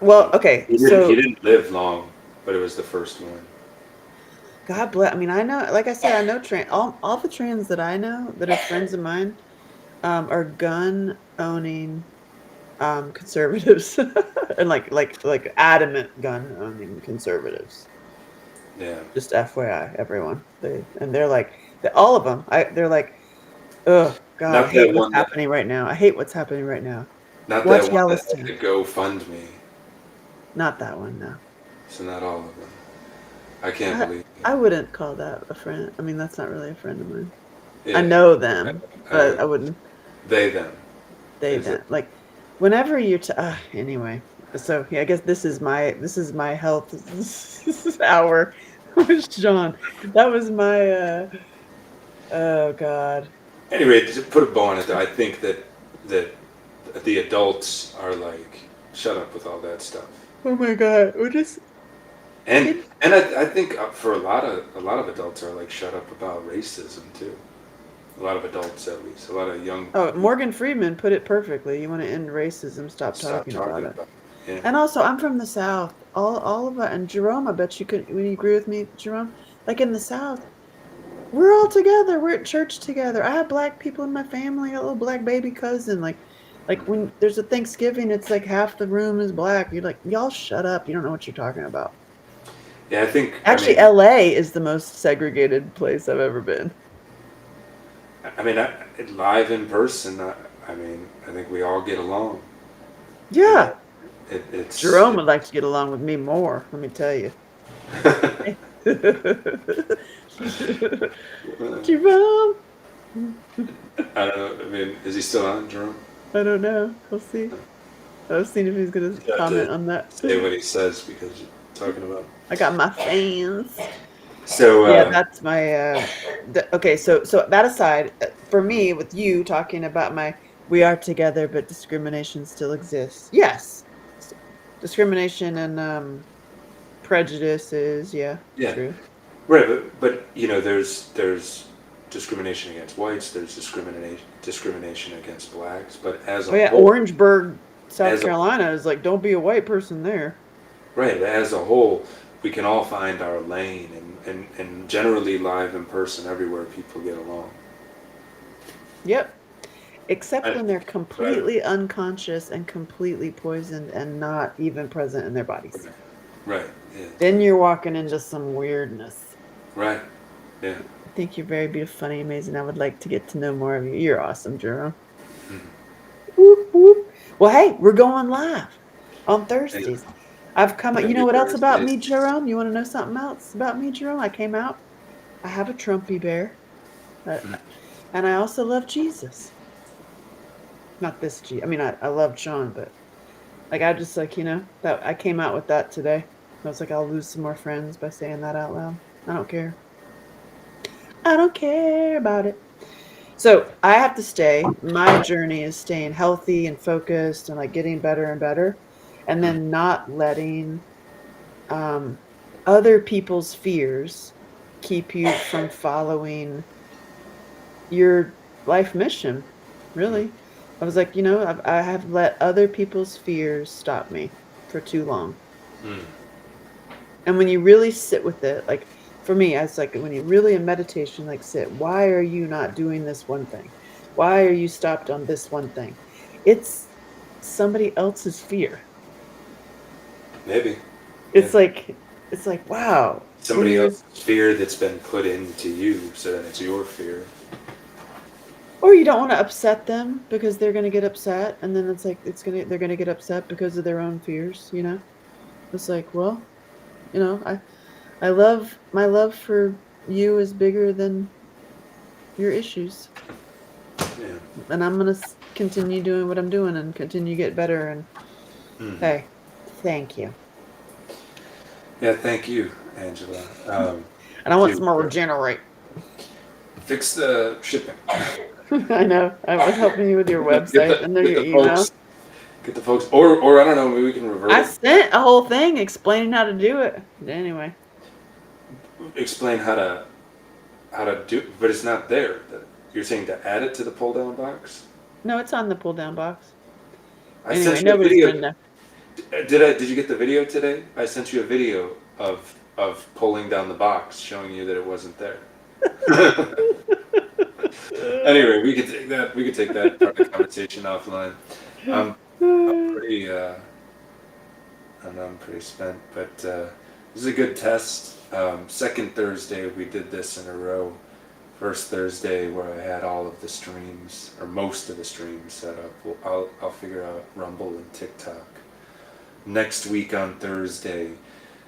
Well, okay, He so didn't live long, but it was the first one. God bless. I mean, I know, like I said, I know all the trans that I know that are friends of mine, are gun owning, conservatives, and like adamant gun owning conservatives. Yeah. Just FYI, everyone. They're like all of them. They're like, oh God, I Not that hate what's one that happening right now. I hate what's happening right now. not that Watch one that had Yellowstone. to GoFundMe. Not that one, no. So not all of them. I can't I, believe I it. wouldn't call that a friend. I mean, that's not really a friend of mine. I Yeah. know I, them, I but I would. wouldn't. They them. They Is it? that like whenever you're anyway. So yeah, I guess this is my health hour with Sean. That was my oh God. Anyway, to put a bow on it, though, I think that the adults are like, shut up with all that stuff. Oh my God. We're just And kidding. I think for a lot of adults are like, shut up about racism too. A lot of adults, at least, a lot of young Oh, people Morgan Freeman put it perfectly. You want to end racism, stop stop talking about talking it. about it. Yeah. And also, I'm from the South. All of it. And Jerome, I bet you could. Would you agree with me, Jerome? Like in the South, we're all together. We're at church together. I have black people in my family. I got a little black baby cousin. Like when there's a Thanksgiving, it's like half the room is black. You're like, y'all shut up. You don't know what you're talking about. Yeah, I Actually, mean, LA is the most segregated place I've ever been. live in person, I mean, I think we all get along. You Yeah. know, it's Jerome would like to get along with me more, let me tell you. Jerome. I don't know. I mean, is he still on, Jerome? I don't know. We'll see. I was seeing if he's going You to have comment to on that. say what he says because you're talking about. I got my fans. So, Yeah, that's my okay, so that aside, for me with you talking about my we are together but discrimination still exists. Yes. Discrimination and prejudices, yeah, yeah, true. right. But there's discrimination against whites. There's discrimination against blacks. But as Oh a yeah, whole, Orangeburg, South as a Carolina is like don't be a white person there. right, as a whole, we can all find our lane, and generally live in person everywhere people get along. Yep. Except I, when they're right, completely unconscious and completely poisoned and not even present in their bodies. right, yeah, Then you're walking into some weirdness. right, yeah. I think you're very beautiful, funny, amazing. I would like to get to know more of you. You're awesome, Jerome. Mhm. Whoop, whoop. Well, hey, we're going live on Yeah. Thursdays. I've come out. You know Every what else about Thursday. me, Jerome? You want to know something else about me, Jerome? I came out. I have a Trumpy bear. Uh, and I also love Jesus. not this G. I mean, I love Sean, but like I just like, that I came out with that today. I was like, I'll lose some more friends by saying that out loud. I don't care. I don't care about it. So I have to stay. My journey is staying healthy and focused and like getting better and better, and then not letting other people's fears keep you from following your life mission. Really, I was like, I have let other people's fears stop me for too long. And when you really sit with it, like for me, it's like when you really in meditation, like sit, why are you not doing this one thing? Why are you stopped on this one thing? It's somebody else's fear. Maybe. It's like, wow. Somebody else's fear that's been put into you, so then it's your fear. Or you don't want to upset them because they're going to get upset, and then it's like they're going to get upset because of their own fears. It's like, well, I love my love for you is bigger than your issues. Yeah. And I'm gonna continue doing what I'm doing and continue to get better. And hey, thank you. Yeah, thank you, Angela. And I want some more regenerate. Fix the shipping. I know. I was helping you with your website and your email. Get the folks, or I don't know, maybe we can revert. I sent a whole thing explaining how to do it. Anyway. Explain how to do, but it's not there. You're saying to add it to the pull down box? No, it's on the pull down box. I Anyway, sent you a nobody's been video. there. Did you get the video today? I sent you a video of pulling down the box, showing you that it wasn't there. Anyway, we could take that part of the conversation offline. I'm pretty I'm pretty spent, but this is a good test. Second Thursday we did this in a row. First Thursday where I had all of the streams, or most of the streams set up. I'll figure out Rumble and TikTok next week on Thursday,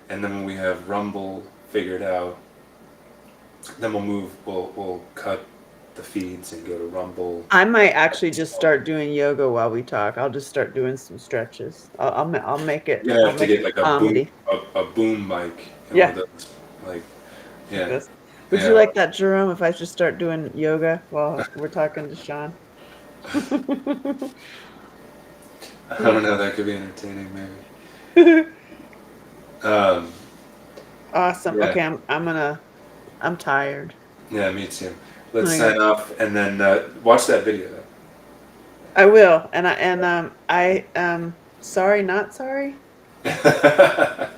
and then when we have Rumble figured out, then we'll cut the feeds and go to Rumble. I might actually just start doing yoga while we talk. I'll just start doing some stretches. I'll make it. Yeah, have to get like comedy. a boom mic. Yeah. Those, like, yeah. Would you like that, Jerome, if I just start doing yoga while we're talking to Sean? I don't know. That could be entertaining, maybe. Awesome. Yeah. Okay, I'm tired. Yeah, me too. Let's sign off and then watch that video. Though. I will, and I sorry, not sorry. I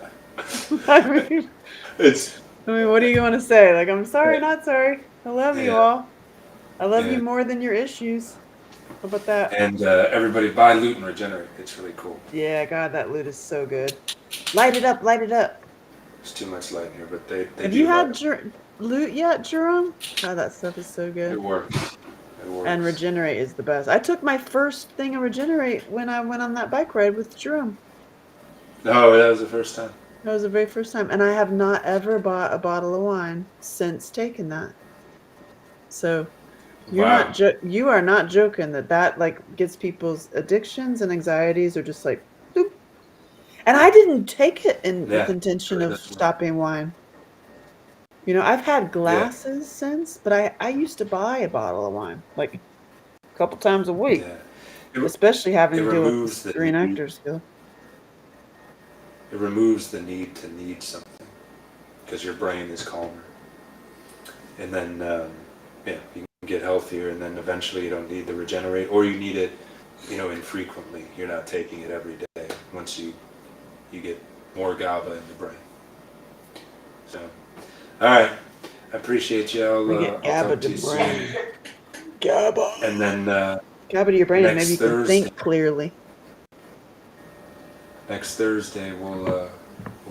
mean, what do you want to say? Like, I'm sorry, not sorry. I love you all. I love you more than your issues. How about that? And everybody buy Loot and Regenerate. It's really cool. Yeah, God, that loot is so good. Light it up, light it up. There's too much light here, but they Have you had loot yet, Jerome? God, that stuff is so good. It works. And Regenerate is the best. I took my first thing of Regenerate when I went on that bike ride with Jerome. Oh, that was the first time. That was the very first time. And I have not ever bought a bottle of wine since taking that. So you are not joking that like gets people's addictions and anxieties are just like boop. And I didn't take it with intention of stopping wine. I've had glasses since, but I used to buy a bottle of wine like a couple times a week. Yeah. Especially having to deal with the Screen Actors Guild. It removes the need to need something because your brain is calmer. And then, you can get healthier, and then eventually you don't need to Regenerate, or you need it, infrequently. You're not taking it every day once you get more GABA in the brain. So, all right. I appreciate you. I'll GABA to brain. GABA. And then GABA to your brain, and maybe you can think clearly. Next Thursday we'll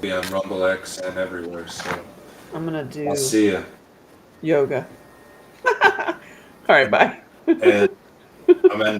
be on Rumble X and everywhere. So I'm gonna do. I'll see ya. Yoga. All right, bye. And I'm ending.